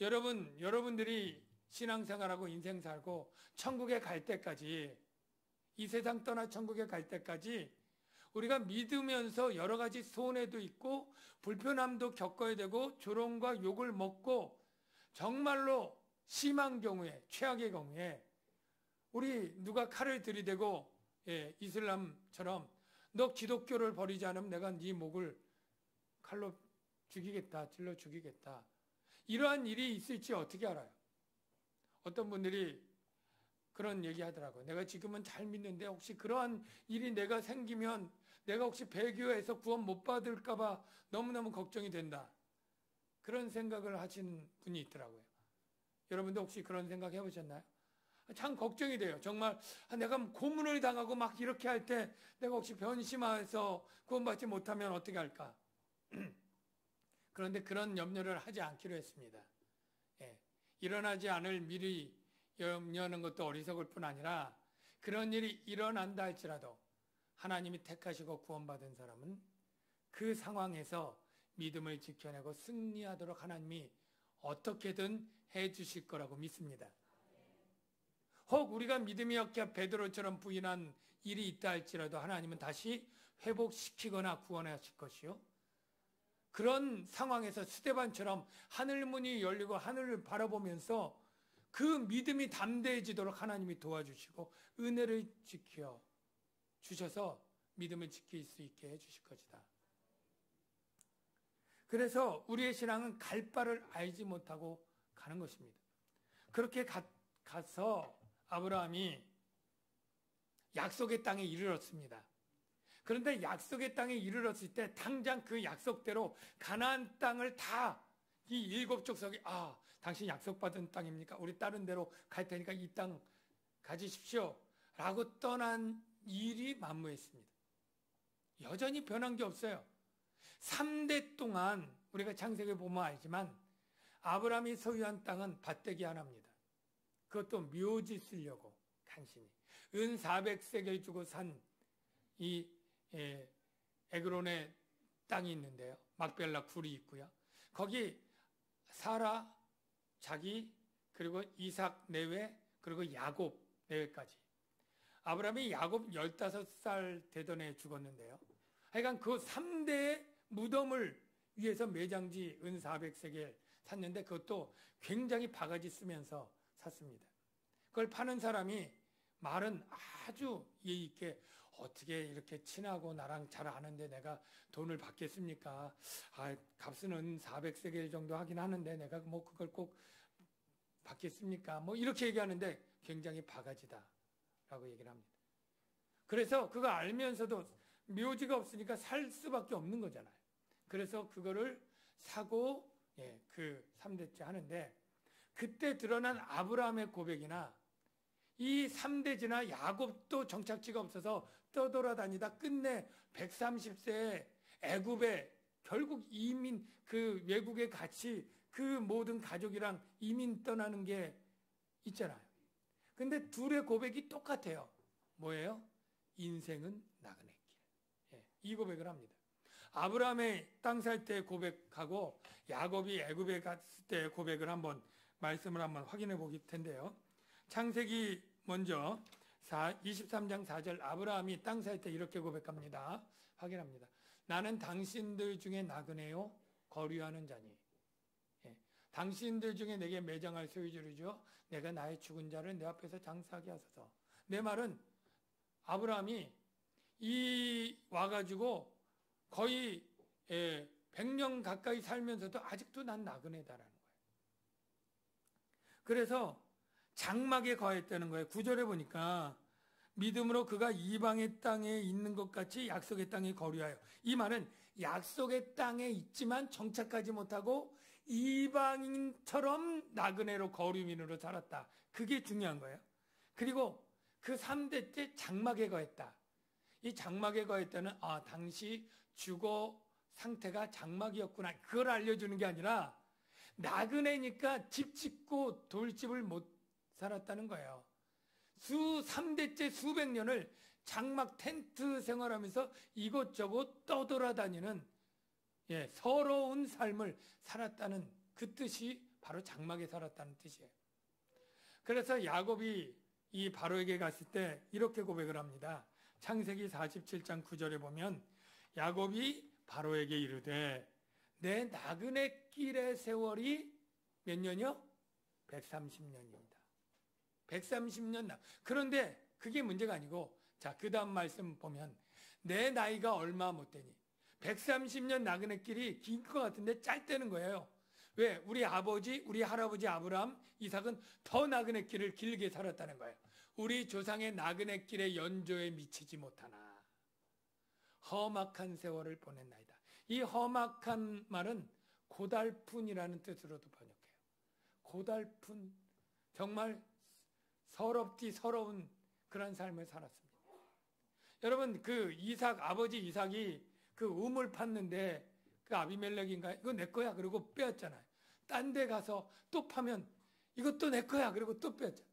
여러분들이 신앙생활하고 인생 살고 천국에 갈 때까지, 이 세상 떠나 천국에 갈 때까지 우리가 믿으면서 여러 가지 손해도 있고 불편함도 겪어야 되고 조롱과 욕을 먹고 정말로 심한 경우에, 최악의 경우에 우리 누가 칼을 들이대고 이슬람처럼 너 기독교를 버리지 않으면 내가 네 목을 칼로 죽이겠다, 찔러 죽이겠다, 이러한 일이 있을지 어떻게 알아요? 어떤 분들이 그런 얘기 하더라고요. 내가 지금은 잘 믿는데 혹시 그러한 일이 내가 생기면 내가 혹시 배교에서 구원 못 받을까 봐 너무너무 걱정이 된다. 그런 생각을 하시는 분이 있더라고요. 여러분도 혹시 그런 생각 해보셨나요? 참 걱정이 돼요. 정말 내가 고문을 당하고 막 이렇게 할 때 내가 혹시 변심해서 구원받지 못하면 어떻게 할까? 그런데 그런 염려를 하지 않기로 했습니다. 예. 일어나지 않을 미리 염려하는 것도 어리석을 뿐 아니라 그런 일이 일어난다 할지라도 하나님이 택하시고 구원받은 사람은 그 상황에서 믿음을 지켜내고 승리하도록 하나님이 어떻게든 해주실 거라고 믿습니다. 혹 우리가 믿음이 약해 베드로처럼 부인한 일이 있다 할지라도 하나님은 다시 회복시키거나 구원하실 것이요, 그런 상황에서 스데반처럼 하늘문이 열리고 하늘을 바라보면서 그 믿음이 담대해지도록 하나님이 도와주시고 은혜를 지켜 주셔서 믿음을 지킬 수 있게 해주실 것이다. 그래서 우리의 신앙은 갈 바를 알지 못하고 가는 것입니다. 그렇게 가서 아브라함이 약속의 땅에 이르렀습니다. 그런데 약속의 땅에 이르렀을 때 당장 그 약속대로 가나안 땅을 다 이 7족속이 당신 약속받은 땅입니까? 우리 다른 데로 갈 테니까 이 땅 가지십시오 라고 떠난 일이 만무했습니다. 여전히 변한 게 없어요. 3대 동안 우리가 창세기를 보면 알지만 아브라함이 소유한 땅은 밭대기 하나입니다. 그것도 묘지 쓰려고 간신히 은 400세겔 주고 산 이 에그론의 땅이 있는데요. 막벨라 굴이 있고요. 거기 사라, 자기, 그리고 이삭 내외, 그리고 야곱 내외까지. 아브라함이 야곱 15살 되던 해 죽었는데요. 하여간 그 3대의 무덤을 위해서 매장지 은 400세겔 샀는데 그것도 굉장히 바가지 쓰면서 샀습니다. 그걸 파는 사람이 말은 아주 예의 있게, 어떻게 이렇게 친하고 나랑 잘 아는데 내가 돈을 받겠습니까? 값은 400세겔 정도 하긴 하는데 내가 뭐 그걸 꼭 받겠습니까? 뭐 이렇게 얘기하는데 굉장히 바가지다 라고 얘기를 합니다. 그래서 그거 알면서도 묘지가 없으니까 살 수밖에 없는 거잖아요. 그래서 그거를 사고 그 3대째 하는데, 그때 드러난 아브라함의 고백이나 이 3대지나 야곱도 정착지가 없어서 떠돌아다니다 끝내 130세에 애굽에 결국 이민, 그 외국에 같이 그 모든 가족이랑 이민 떠나는 게 있잖아요. 근데 둘의 고백이 똑같아요. 뭐예요? 인생은 나그네 길. 이 고백을 합니다. 아브라함의 땅 살 때 고백하고 야곱이 애굽에 갔을 때 고백을 한번 말씀을 한번 확인해 보길 텐데요. 창세기 먼저 23장 4절 아브라함이 땅 살 때 이렇게 고백합니다. 확인합니다. 나는 당신들 중에 나그네요 거류하는 자니. 당신들 중에 내게 매장할 소유주이죠. 내가 나의 죽은 자를 내 앞에서 장사하게 하소서. 내 말은 아브라함이 이 와가지고 거의 100년 가까이 살면서도 아직도 난 나그네다라는 거예요. 그래서 장막에 거했다는 거예요. 9절에 보니까 믿음으로 그가 이방의 땅에 있는 것 같이 약속의 땅에 거류하여. 이 말은 약속의 땅에 있지만 정착하지 못하고 이방인처럼 나그네로 거류민으로 살았다. 그게 중요한 거예요. 그리고 그 3대 때 장막에 거했다. 이 장막에 거했다는 당시 주거 상태가 장막이었구나. 그걸 알려주는 게 아니라 나그네니까 집 짓고 돌집을 못 살았다는 거예요. 3대째 수백 년을 장막 텐트 생활하면서 이곳저곳 떠돌아다니는 서러운 삶을 살았다는 그 뜻이 바로 장막에 살았다는 뜻이에요. 그래서 야곱이 이 바로에게 갔을 때 이렇게 고백을 합니다. 창세기 47장 9절에 보면 야곱이 바로에게 이르되 내 나그네 길의 세월이 몇 년이요? 130년입니다. 130년. 그런데 그게 문제가 아니고, 자, 그 다음 말씀 보면 내 나이가 얼마 못 되니 130년 나그네 길이 긴 것 같은데 짧다는 거예요. 왜? 우리 아버지, 우리 할아버지 아브라함, 이삭은 더 나그네 길을 길게 살았다는 거예요. 우리 조상의 나그네 길의 연조에 미치지 못하나 험악한 세월을 보냈나이다. 이 험악한 말은 고달픈이라는 뜻으로도 번역해요. 고달픈, 정말 서러운 그런 삶을 살았습니다. 여러분, 그 아버지 이삭이 그 우물 팠는데 그 아비멜렉인가 이거 내 거야 그러고 빼앗잖아요. 딴 데 가서 또 파면 이것도 내 거야 그러고 또 빼앗잖아요.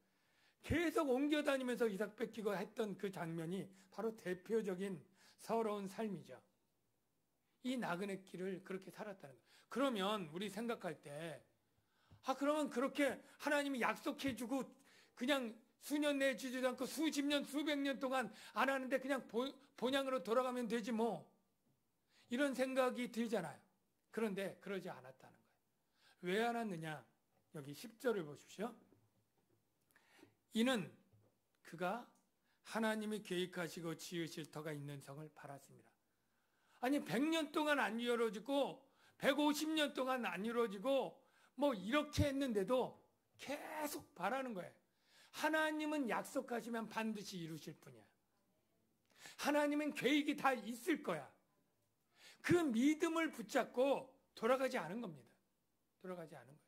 계속 옮겨 다니면서 이삭 뺏기고 했던 그 장면이 바로 대표적인 서러운 삶이죠. 이 나그네 길을 그렇게 살았다는 거예요. 그러면 우리 생각할 때 그러면 그렇게 하나님이 약속해 주고 그냥 수년 내에 주지도 않고 수십 년 수백 년 동안 안 하는데 그냥 본향으로 돌아가면 되지 뭐, 이런 생각이 들잖아요. 그런데 그러지 않았다는 거예요. 왜 안 왔느냐? 여기 10절을 보십시오. 이는 그가 하나님이 계획하시고 지으실 터가 있는 성을 바랐습니다. 아니 100년 동안 안 이루어지고 150년 동안 안 이루어지고 뭐 이렇게 했는데도 계속 바라는 거예요. 하나님은 약속하시면 반드시 이루실 분이야. 하나님은 계획이 다 있을 거야. 그 믿음을 붙잡고 돌아가지 않은 겁니다. 돌아가지 않은 거예요.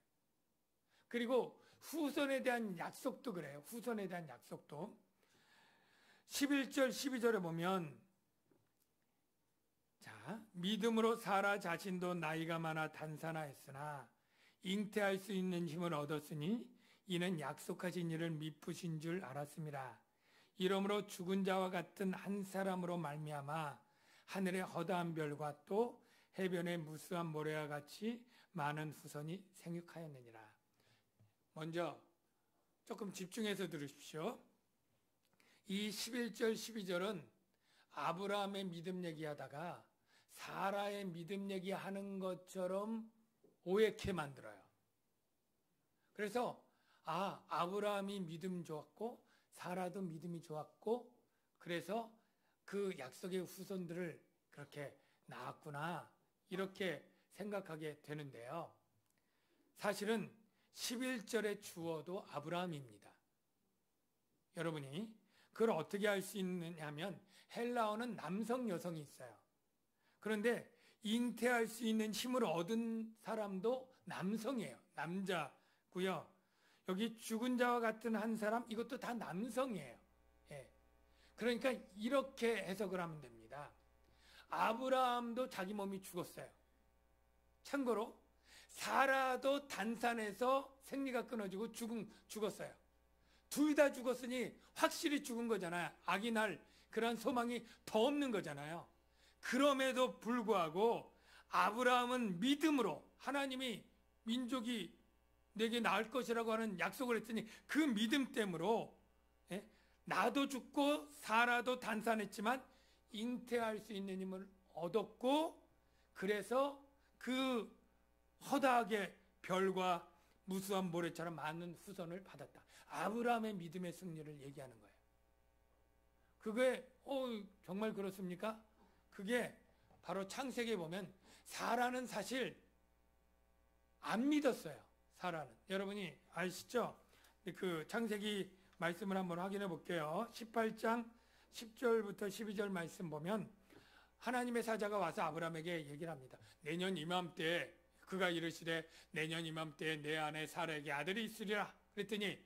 그리고 후손에 대한 약속도 그래요. 후손에 대한 약속도 11절 12절에 보면, 자, 믿음으로 사라 자신도 나이가 많아 단산하였으나 잉태할 수 있는 힘을 얻었으니 이는 약속하신 일을 미쁘신 줄 알았습니다. 이러므로 죽은 자와 같은 한 사람으로 말미암아 하늘의 허다한 별과 또 해변의 무수한 모래와 같이 많은 후손이 생육하였느니라. 먼저 조금 집중해서 들으십시오. 이 11절 12절은 아브라함의 믿음 얘기하다가 사라의 믿음 얘기하는 것처럼 오해케 만들어요. 그래서 아브라함이 믿음 좋았고 사라도 믿음이 좋았고 그래서 그 약속의 후손들을 그렇게 낳았구나, 이렇게 생각하게 되는데요. 사실은 11절의 주어도 아브라함입니다. 여러분이 그걸 어떻게 알 수 있느냐면 헬라어는 남성 여성이 있어요. 그런데 잉태할 수 있는 힘을 얻은 사람도 남성이에요. 남자고요. 여기 죽은 자와 같은 한 사람, 이것도 다 남성이에요. 예. 그러니까 이렇게 해석을 하면 됩니다. 아브라함도 자기 몸이 죽었어요. 참고로 사라도 단산에서 생리가 끊어지고 죽었어요. 둘 다 죽었으니 확실히 죽은 거잖아요. 아기 날 그런 소망이 더 없는 거잖아요. 그럼에도 불구하고 아브라함은 믿음으로 하나님이 민족이 내게 낳을 것이라고 하는 약속을 했으니 그 믿음 때문에 나도 죽고 사라도 단산했지만 잉태할 수 있는 힘을 얻었고, 그래서 그 허다하게 별과 무수한 모래처럼 많은 후손을 받았다. 아브라함의 믿음의 승리를 얘기하는 거예요. 그게 정말 그렇습니까? 그게 바로 창세기에 보면 사라는 사실 안 믿었어요. 사라는. 여러분이 아시죠? 그 창세기 말씀을 한번 확인해 볼게요. 18장 10절부터 12절 말씀 보면 하나님의 사자가 와서 아브라함에게 얘기를 합니다. 내년 이맘때에 그가 이르시되 내년 이맘때에 내 아내 사라에게 아들이 있으리라. 그랬더니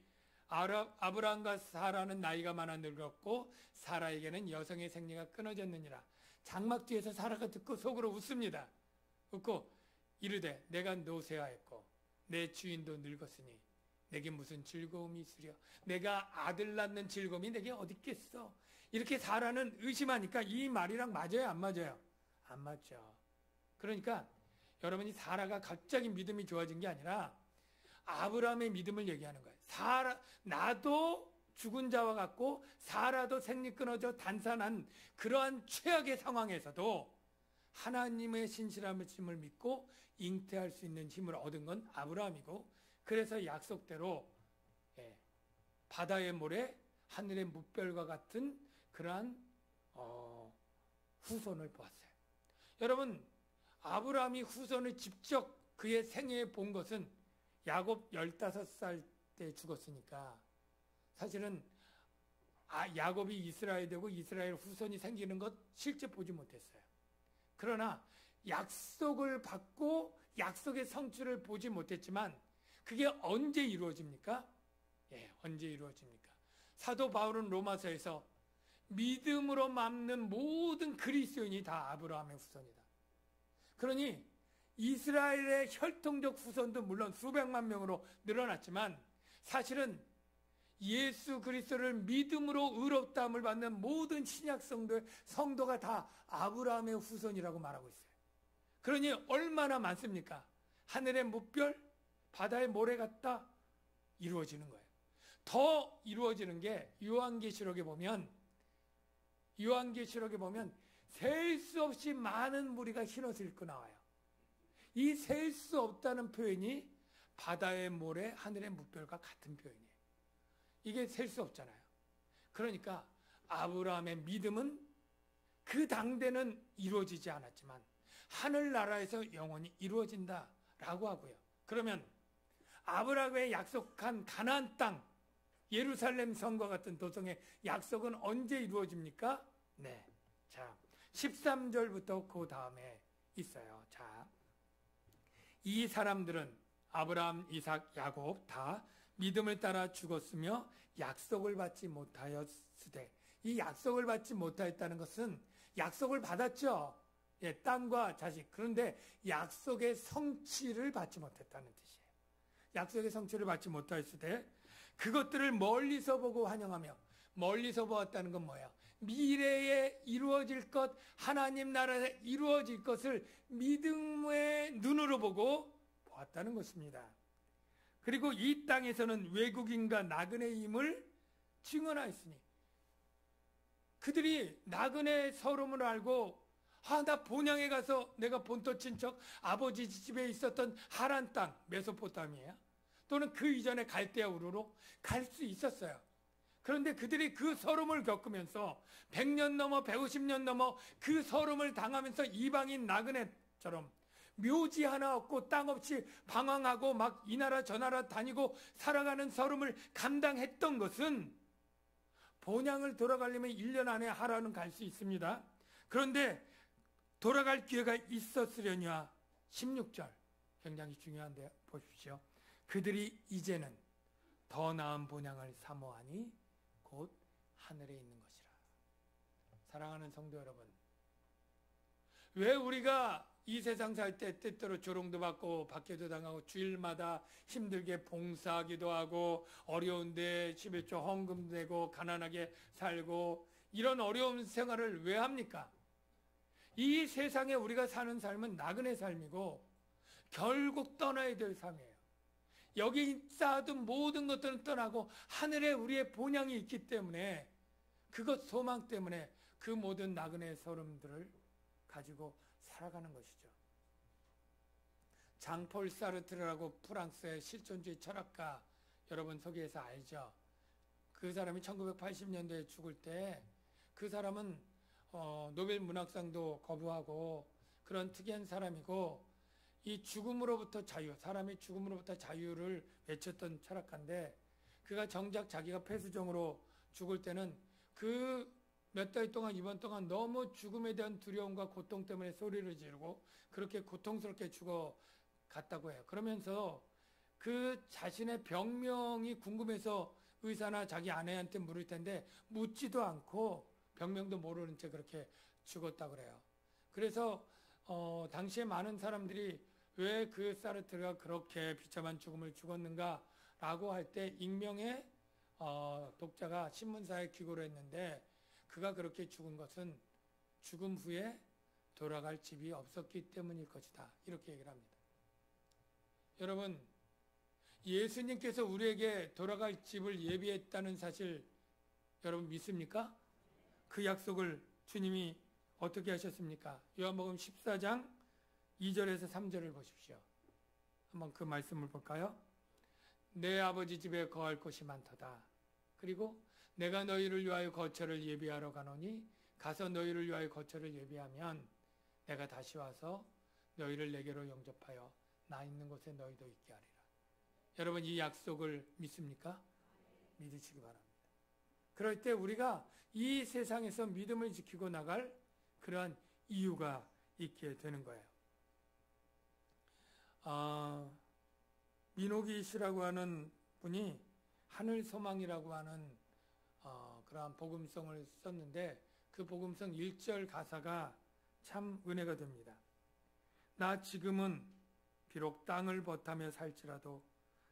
아브라함과 사라는 나이가 많아 늙었고 사라에게는 여성의 생리가 끊어졌느니라. 장막 뒤에서 사라가 듣고 속으로 웃습니다. 웃고 이르되 내가 노쇠하였고 내 주인도 늙었으니 내게 무슨 즐거움이 있으랴. 내가 아들 낳는 즐거움이 내게 어디 있겠어. 이렇게 사라는 의심하니까 이 말이랑 맞아요, 안 맞아요? 안 맞죠. 그러니까 여러분이 사라가 갑자기 믿음이 좋아진 게 아니라 아브라함의 믿음을 얘기하는 거예요. 나도 죽은 자와 같고 사라도 생리 끊어져 단산한 그러한 최악의 상황에서도 하나님의 신실함을 믿고 잉태할 수 있는 힘을 얻은 건 아브라함이고, 그래서 약속대로 바다의 모래, 하늘의 무별과 같은 그러한 후손을 보았어요. 여러분, 아브라함이 후손을 직접 그의 생애에 본 것은 야곱 15살 때 죽었으니까 사실은 야곱이 이스라엘 되고 이스라엘 후손이 생기는 것 실제 보지 못했어요. 그러나 약속을 받고 약속의 성취를 보지 못했지만 그게 언제 이루어집니까? 언제 이루어집니까? 사도 바울은 로마서에서 믿음으로 남는 모든 그리스도인이 다 아브라함의 후손이다. 그러니 이스라엘의 혈통적 후손도 물론 수백만 명으로 늘어났지만 사실은 예수 그리스도를 믿음으로 의롭다함을 받는 모든 신약 성도가 다 아브라함의 후손이라고 말하고 있어요. 그러니 얼마나 많습니까? 하늘의 무별, 바다의 모래 같다 이루어지는 거예요. 더 이루어지는 게 요한계시록에 보면 셀 수 없이 많은 무리가 흰옷을 입고 나와요. 이 셀 수 없다는 표현이 바다의 모래, 하늘의 무별과 같은 표현이에요. 이게 셀 수 없잖아요. 그러니까 아브라함의 믿음은 그 당대는 이루어지지 않았지만 하늘나라에서 영원히 이루어진다라고 하고요. 그러면 아브라함의 약속한 가나안 땅, 예루살렘 성과 같은 도성의 약속은 언제 이루어집니까? 네. 자, 13절부터 그 다음에 있어요. 자, 이 사람들은 아브라함, 이삭, 야곱 다 믿음을 따라 죽었으며 약속을 받지 못하였으되, 이 약속을 받지 못하였다는 것은 약속을 받았죠. 땅과 자식. 그런데 약속의 성취를 받지 못했다는 뜻이에요. 약속의 성취를 받지 못하였으되 그것들을 멀리서 보고 환영하며, 멀리서 보았다는 건 뭐예요? 미래에 이루어질 것, 하나님 나라에 이루어질 것을 믿음의 눈으로 보고 보았다는 것입니다. 그리고 이 땅에서는 외국인과 나그네의 힘을 증언하였으니, 그들이 나그네 서름을 알고 나 본향에 가서 내가 본토 친척 아버지 집에 있었던 하란 땅, 메소포타미아 또는 그 이전에 갈대아 우르로 갈 수 있었어요. 그런데 그들이 그 서름을 겪으면서 100년 넘어 150년 넘어 그 서름을 당하면서 이방인 나그네처럼 묘지 하나 없고 땅 없이 방황하고 막 이 나라 저 나라 다니고 살아가는 서름을 감당했던 것은 본향을 돌아가려면 1년 안에 하라는 갈 수 있습니다. 그런데 돌아갈 기회가 있었으려냐. 16절 굉장히 중요한데 보십시오. 그들이 이제는 더 나은 본향을 사모하니 곧 하늘에 있는 것이라. 사랑하는 성도 여러분, 왜 우리가 이 세상 살 때 때때로 조롱도 받고 박해도 당하고 주일마다 힘들게 봉사하기도 하고 어려운데 11조 헌금 내고 가난하게 살고 이런 어려운 생활을 왜 합니까? 이 세상에 우리가 사는 삶은 나그네 삶이고 결국 떠나야 될 삶이에요. 여기 쌓아둔 모든 것들은 떠나고 하늘에 우리의 본향이 있기 때문에, 그것 소망 때문에 그 모든 나그네 서름들을 가지고 살아가는 것이죠. 장폴 사르트르라고 프랑스의 실존주의 철학가 여러분 소개해서 알죠? 그 사람이 1980년대에 죽을 때 그 사람은 노벨 문학상도 거부하고 그런 특이한 사람이고, 이 죽음으로부터 자유, 사람이 죽음으로부터 자유를 외쳤던 철학가인데, 그가 정작 자기가 폐수종으로 죽을 때는 그 몇 달 동안, 이번 동안 너무 죽음에 대한 두려움과 고통 때문에 소리를 지르고 그렇게 고통스럽게 죽어갔다고 해요. 그러면서 그 자신의 병명이 궁금해서 의사나 자기 아내한테 물을 텐데 묻지도 않고 병명도 모르는 채 그렇게 죽었다 그래요. 그래서 당시에 많은 사람들이 왜 그 사르트르가 그렇게 비참한 죽음을 죽었는가라고 할 때 익명의 독자가 신문사에 기고를 했는데, 그가 그렇게 죽은 것은 죽음 후에 돌아갈 집이 없었기 때문일 것이다, 이렇게 얘기를 합니다. 여러분, 예수님께서 우리에게 돌아갈 집을 예비했다는 사실 여러분 믿습니까? 그 약속을 주님이 어떻게 하셨습니까? 요한복음 14장 2절에서 3절을 보십시오. 한번 그 말씀을 볼까요? 내 아버지 집에 거할 곳이 많도다. 그리고 내가 너희를 위하여 거처를 예비하러 가노니 가서 너희를 위하여 거처를 예비하면 내가 다시 와서 너희를 내게로 영접하여 나 있는 곳에 너희도 있게 하리라. 여러분, 이 약속을 믿습니까? 믿으시기 바랍니다. 그럴 때 우리가 이 세상에서 믿음을 지키고 나갈 그러한 이유가 있게 되는 거예요. 민호기 씨라고 하는 분이 하늘소망이라고 하는 그러한 복음성을 썼는데, 그 복음성 1절 가사가 참 은혜가 됩니다. 나 지금은 비록 땅을 버타며 살지라도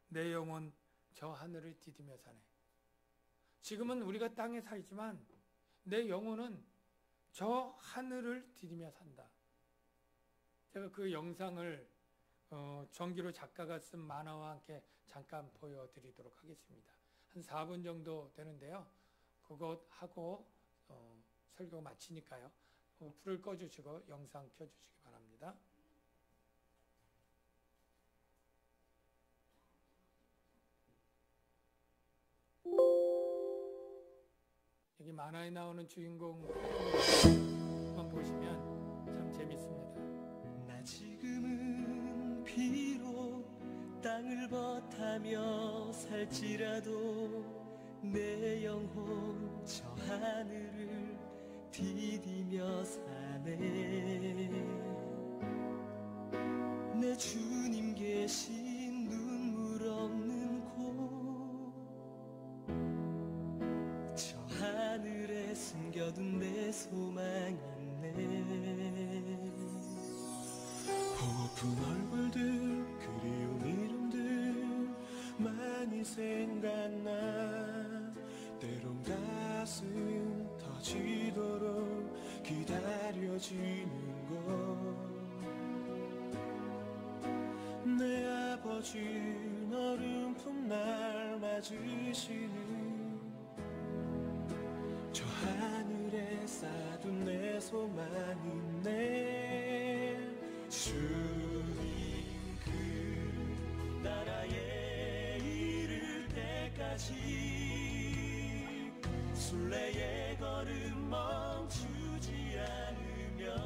내 영혼 저 하늘을 디디며 사네. 지금은 우리가 땅에 살지만 내 영혼은 저 하늘을 디디며 산다. 제가 그 영상을 정기로 작가가 쓴 만화와 함께 잠깐 보여드리도록 하겠습니다. 한 4분 정도 되는데요. 그것 하고 설교 마치니까요. 불을 꺼주시고 영상 켜주시기 바랍니다. 여기 만화에 나오는 주인공 한번 보시면 참 재밌습니다. 나 지금은 비록 땅을 버타며 살지라도 내 영혼 저 하늘을 디디며 사네. 내 주님 계신 눈물 없는 곳, 저 하늘에 숨겨둔 내 소망 있네. 보고픈 얼굴들, 그리운 이름들 많이 생각나. 때론 가슴 터지도록 기다려지는 것. 내 아버지 어른품 날 맞으시는 저 하늘에 쌓둔 내 소망 있네. 주님 그 나라에 이를 때까지 순례의 걸음 멈추지 않으면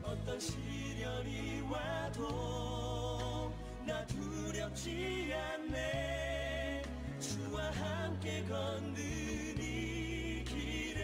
어떤 시련이 와도 나 두렵지 않네. 주와 함께 걷는 이 길에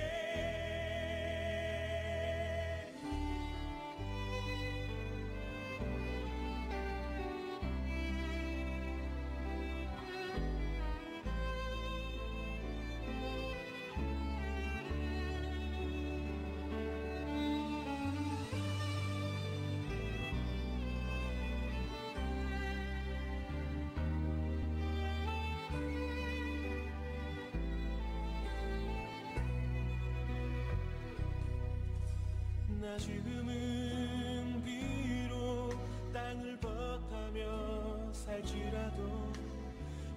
나 지금은 비록 땅을 버타며 살지라도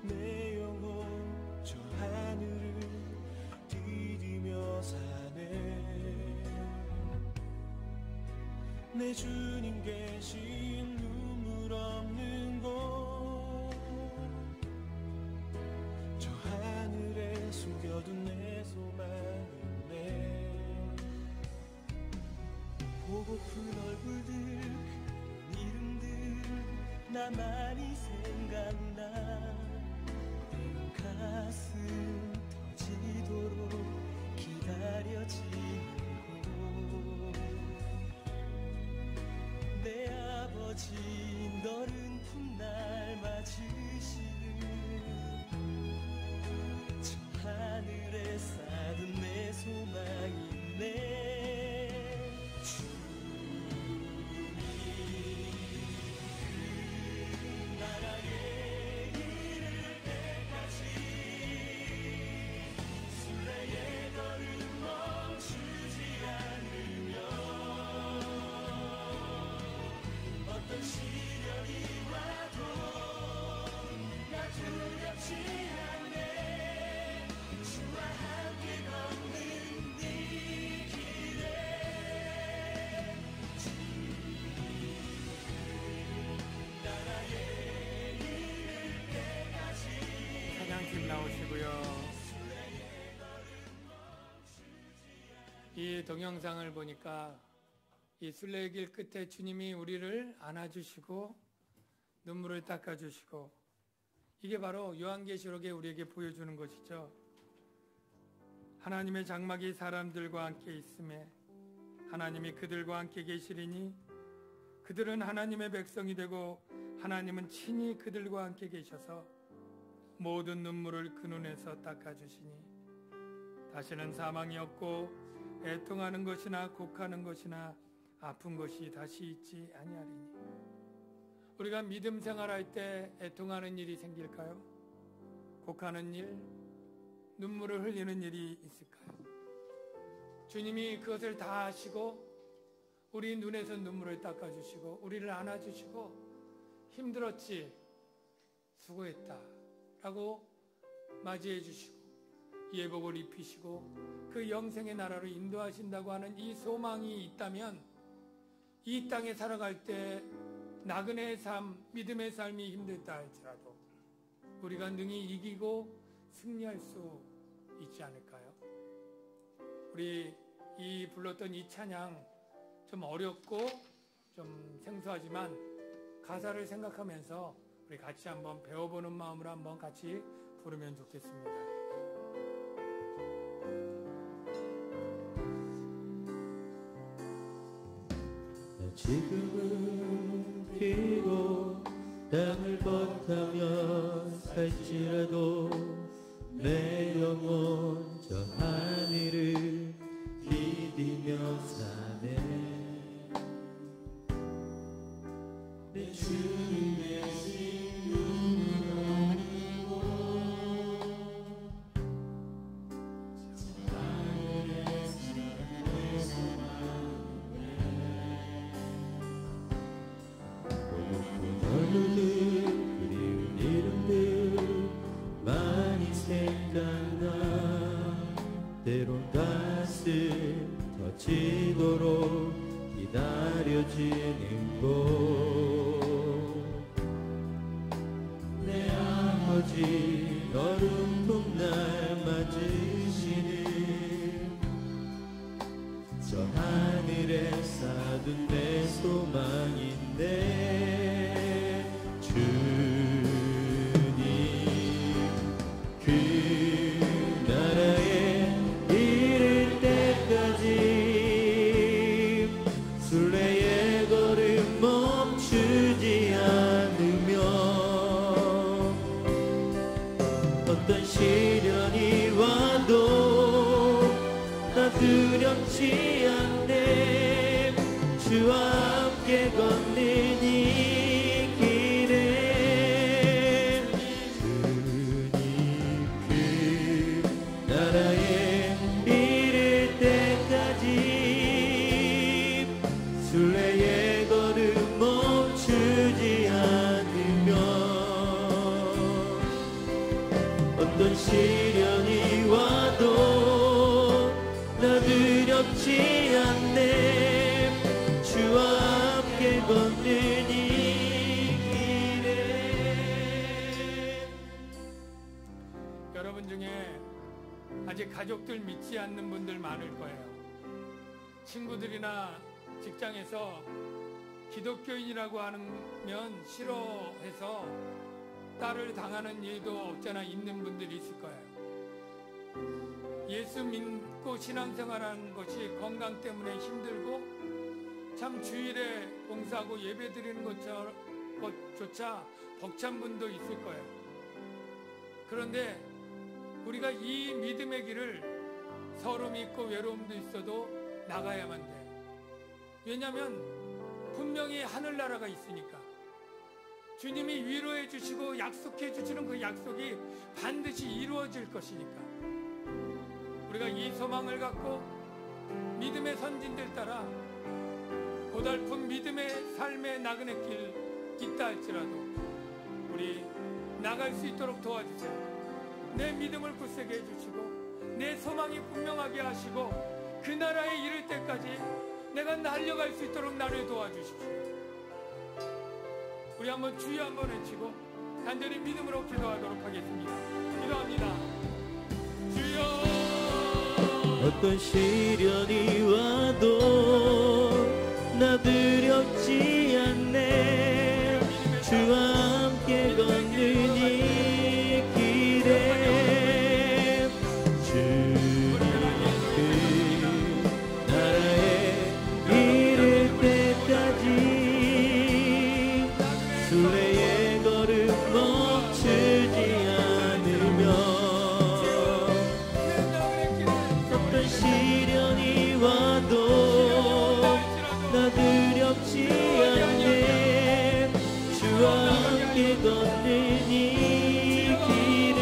내 영혼 저 하늘을 디디며 사네. 내 주님 계신 눈물 없는 곳, 저 하늘에 숨겨둔 내 소망 있네. 보고픈 얼굴들, 그런 이름들 나 많이 생각나. 때론 가슴 터지도록 기다려지는 곳. 내 아버지 너른 품 날 맞으시는 이 동영상을 보니까 이 순례길 끝에 주님이 우리를 안아주시고 눈물을 닦아주시고, 이게 바로 요한계시록에 우리에게 보여주는 것이죠. 하나님의 장막이 사람들과 함께 있음에 하나님이 그들과 함께 계시리니 그들은 하나님의 백성이 되고 하나님은 친히 그들과 함께 계셔서 모든 눈물을 그 눈에서 닦아주시니 다시는 사망이 없고 애통하는 것이나 곡하는 것이나 아픈 것이 다시 있지 아니하리니. 우리가 믿음 생활할 때 애통하는 일이 생길까요? 곡하는 일, 눈물을 흘리는 일이 있을까요? 주님이 그것을 다 하시고 우리 눈에서 눈물을 닦아주시고 우리를 안아주시고 힘들었지? 수고했다 라고 맞이해 주시고 예복을 입히시고 그 영생의 나라로 인도하신다고 하는 이 소망이 있다면 이 땅에 살아갈 때 나그네의 삶, 믿음의 삶이 힘들다 할지라도 우리가 능히 이기고 승리할 수 있지 않을까요? 우리 이 불렀던 이 찬양 좀 어렵고 좀 생소하지만 가사를 생각하면서 우리 같이 한번 배워보는 마음으로 한번 같이 부르면 좋겠습니다. 지금은 비록 땅을 버타며 살지라도 내 영혼 저 하늘을 믿으며 사네. 내 주님 대신 눈을 흘리고 저 하늘에서 내 소망을 얼굴들 그리운 이름들 많이 생각나. 때론 가슴 터지도록 기다려지는 곳. 내 아버지 얼음통 날 맞으시는 저 하늘에 쌓은 내 소망인데 주님 그 나라에 이를 때까지 순례의 걸음 멈추지 않으며 어떤 시련이 와도 나 두렵지 않네. 주와 함께 걷는 이 길에 주님 그 나라에 이를 때까지 순례의 걸음 멈추지 않으며 어떤 시련이 와도 나 두렵지 않네. 주와 함께 걷는 이 길에. 여러분 중에 아직 가족들 믿지 않는 분들 많을 거예요. 친구들이나 직장에서 기독교인이라고 하면 싫어해서 딸을 당하는 일도 없잖아 있는 분들이 있을 거예요. 예수 믿고 신앙생활하는 것이 건강 때문에 힘들고 참 주일에 봉사하고 예배 드리는 것조차 벅찬 분도 있을 거예요. 그런데 우리가 이 믿음의 길을 서름이 있고 외로움도 있어도 나가야만 돼. 왜냐하면 분명히 하늘나라가 있으니까. 주님이 위로해 주시고 약속해 주시는 그 약속이 반드시 이루어질 것이니까. 우리가 이 소망을 갖고 믿음의 선진들 따라 고달픈 믿음의 삶의 나그네 길 있다 할지라도 우리 나갈 수 있도록 도와주세요. 내 믿음을 굳세게 해주시고 내 소망이 분명하게 하시고 그 나라에 이를 때까지 내가 달려갈 수 있도록 나를 도와주십시오. 우리 한번 주여 한번 외치고 간절히 믿음으로 기도하도록 하겠습니다. 기도합니다. 주여 어떤 시련이 와도 나 두렵지 않네. 주와 함께 걷는 이 길에 주님 그 나라에 이를 때까지 순례의 걸음 멈추지 않으며 어떤 시련이 와도 나 두렵지 않네. 주와 함께 걷는 이 길에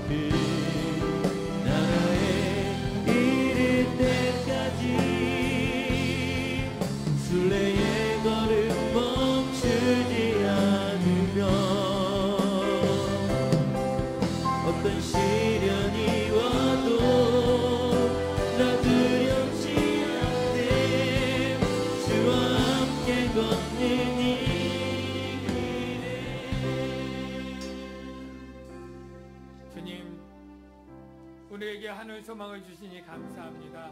그 나라에 이를 때까지 순례의 걸음 멈추지 않으며 어떤 시련이 와도 나 두렵지 않네. 주와 함께 걷는 이 길에 주님, 우리에게 하늘 소망을 주시니 감사합니다.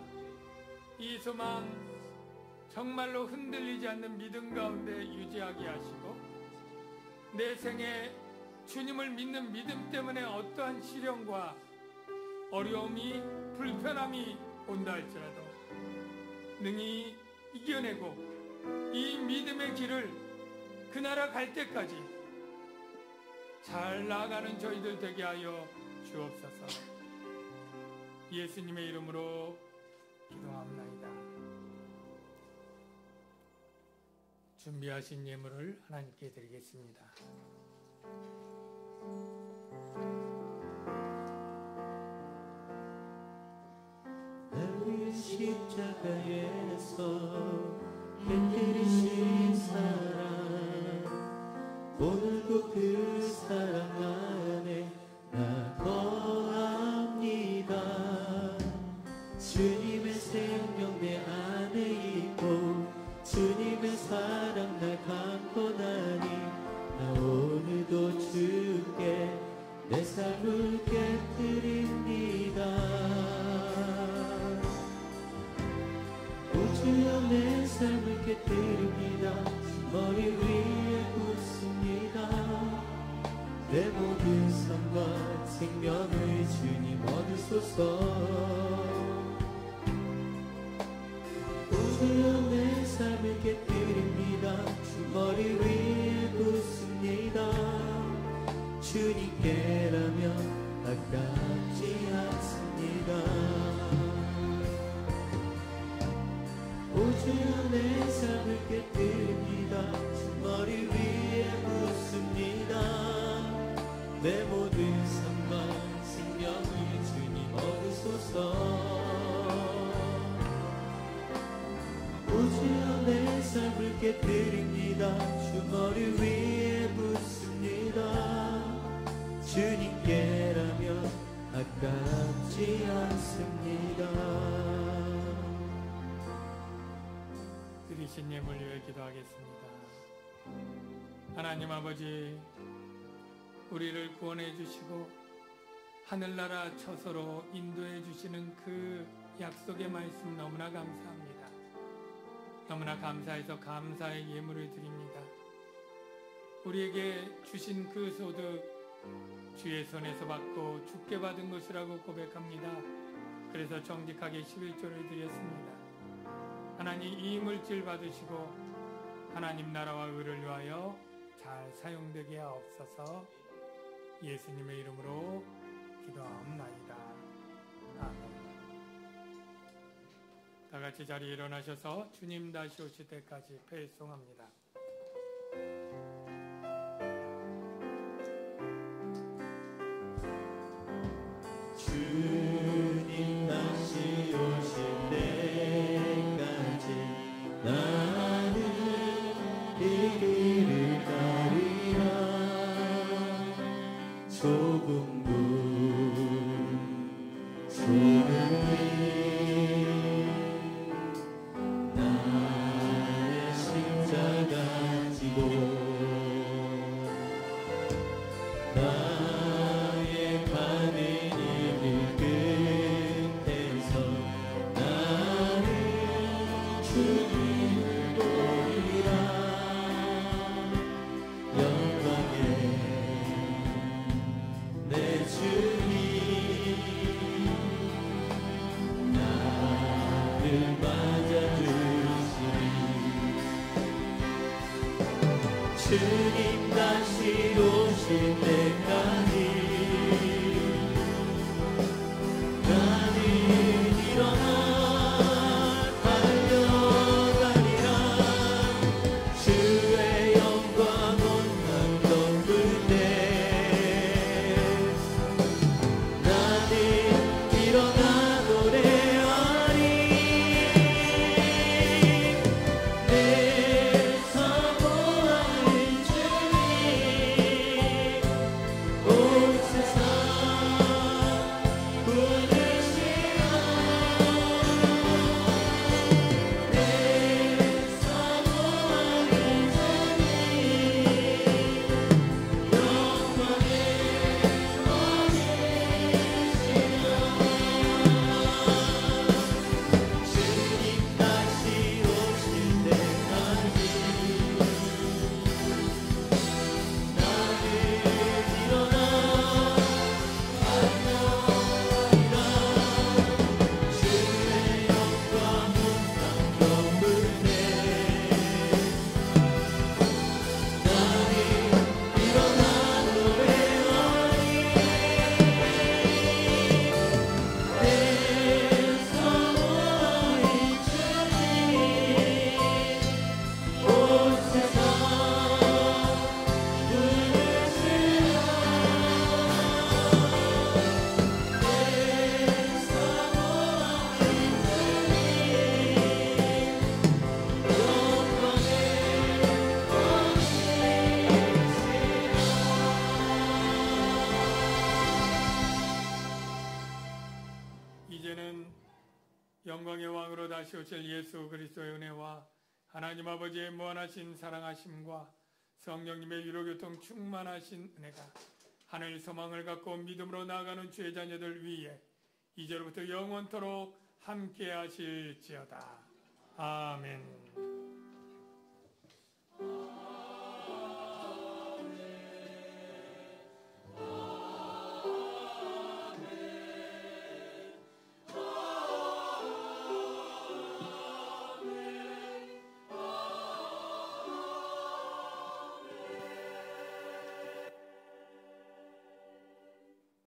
이 소망 정말로 흔들리지 않는 믿음 가운데 유지하게 하시고 내 생에 주님을 믿는 믿음 때문에 어떠한 시련과 어려움이 불편함이 온다 할지라도 능히 이겨내고 이 믿음의 길을 그 나라 갈 때까지 잘 나아가는 저희들 되게 하여 주옵소서. 예수님의 이름으로 기도합나이다. 준비하신 예물을 하나님께 드리겠습니다. 나를 십자가에서 깨뜨리신 사랑 오늘도 그 사랑 안에 나 거합니다. 주님의 생명 내 안에 있고 주님의 사랑 날 감고 나니 나 오늘도 주께 내 삶을 깨뜨립니다. 주여 내 삶을 깨뜨립니다. 머리 위에 붓습니다. 내 모든 삶과 생명을 주님 얻으소서. 주여 내 삶을 깨뜨립니다. 주 머리 위에 붓습니다. 주님께라면 아깝지 않습니다. 주여 내 삶을 깨뜨립니다. 주 머리 위에 붓습니다. 내 모든 삶과 생명을 주님 얻으소서. 주여 내 삶을 깨뜨립니다. 주 머리 위에 붓습니다. 주님께라면 아깝지 않습니다. 드리신 예물 위해 기도하겠습니다. 하나님 아버지, 우리를 구원해 주시고 하늘나라 처소로 인도해 주시는 그 약속의 말씀 너무나 감사합니다. 너무나 감사해서 감사의 예물을 드립니다. 우리에게 주신 그 소득 주의 손에서 받고 주께 받은 것이라고 고백합니다. 그래서 정직하게 11조를 드렸습니다. 하나님, 이 물질 받으시고 하나님 나라와 의를 위하여 잘 사용되게 하옵소서. 예수님의 이름으로 기도하옵나이다. 아멘. 다 같이 자리에 일어나셔서 주님 다시 오실 때까지 배송합니다. 주님 다시 오실 때까지 나는 이 길을 가리라. 조금도 나의 십자가 지고 주님 다시 오실 때까지 나는 일어나 달려가리라. 주의 영광 온난 덮을 때 나는 일어나 노래하리. 내 사모하는 주님 온 세상 부르시라. 내 사모하는 주님 영광의 왕이시라. 주님 다시 오실 때까지 나는 일어나 달려가리라. 주의 영광 온난 덮을 때 나는 일어나 노래하리. 내 사모하는 주님 온 세상 부르시라. 내 사모하는 이제는 영광의 왕으로 다시 오실 예수 그리스도의 은혜와 하나님 아버지의 무한하신 사랑하심과 성령님의 위로교통 충만하신 은혜가 하늘 소망을 갖고 믿음으로 나아가는 주의 자녀들 위에 이제로부터 영원토록 함께 하실지어다. 아멘.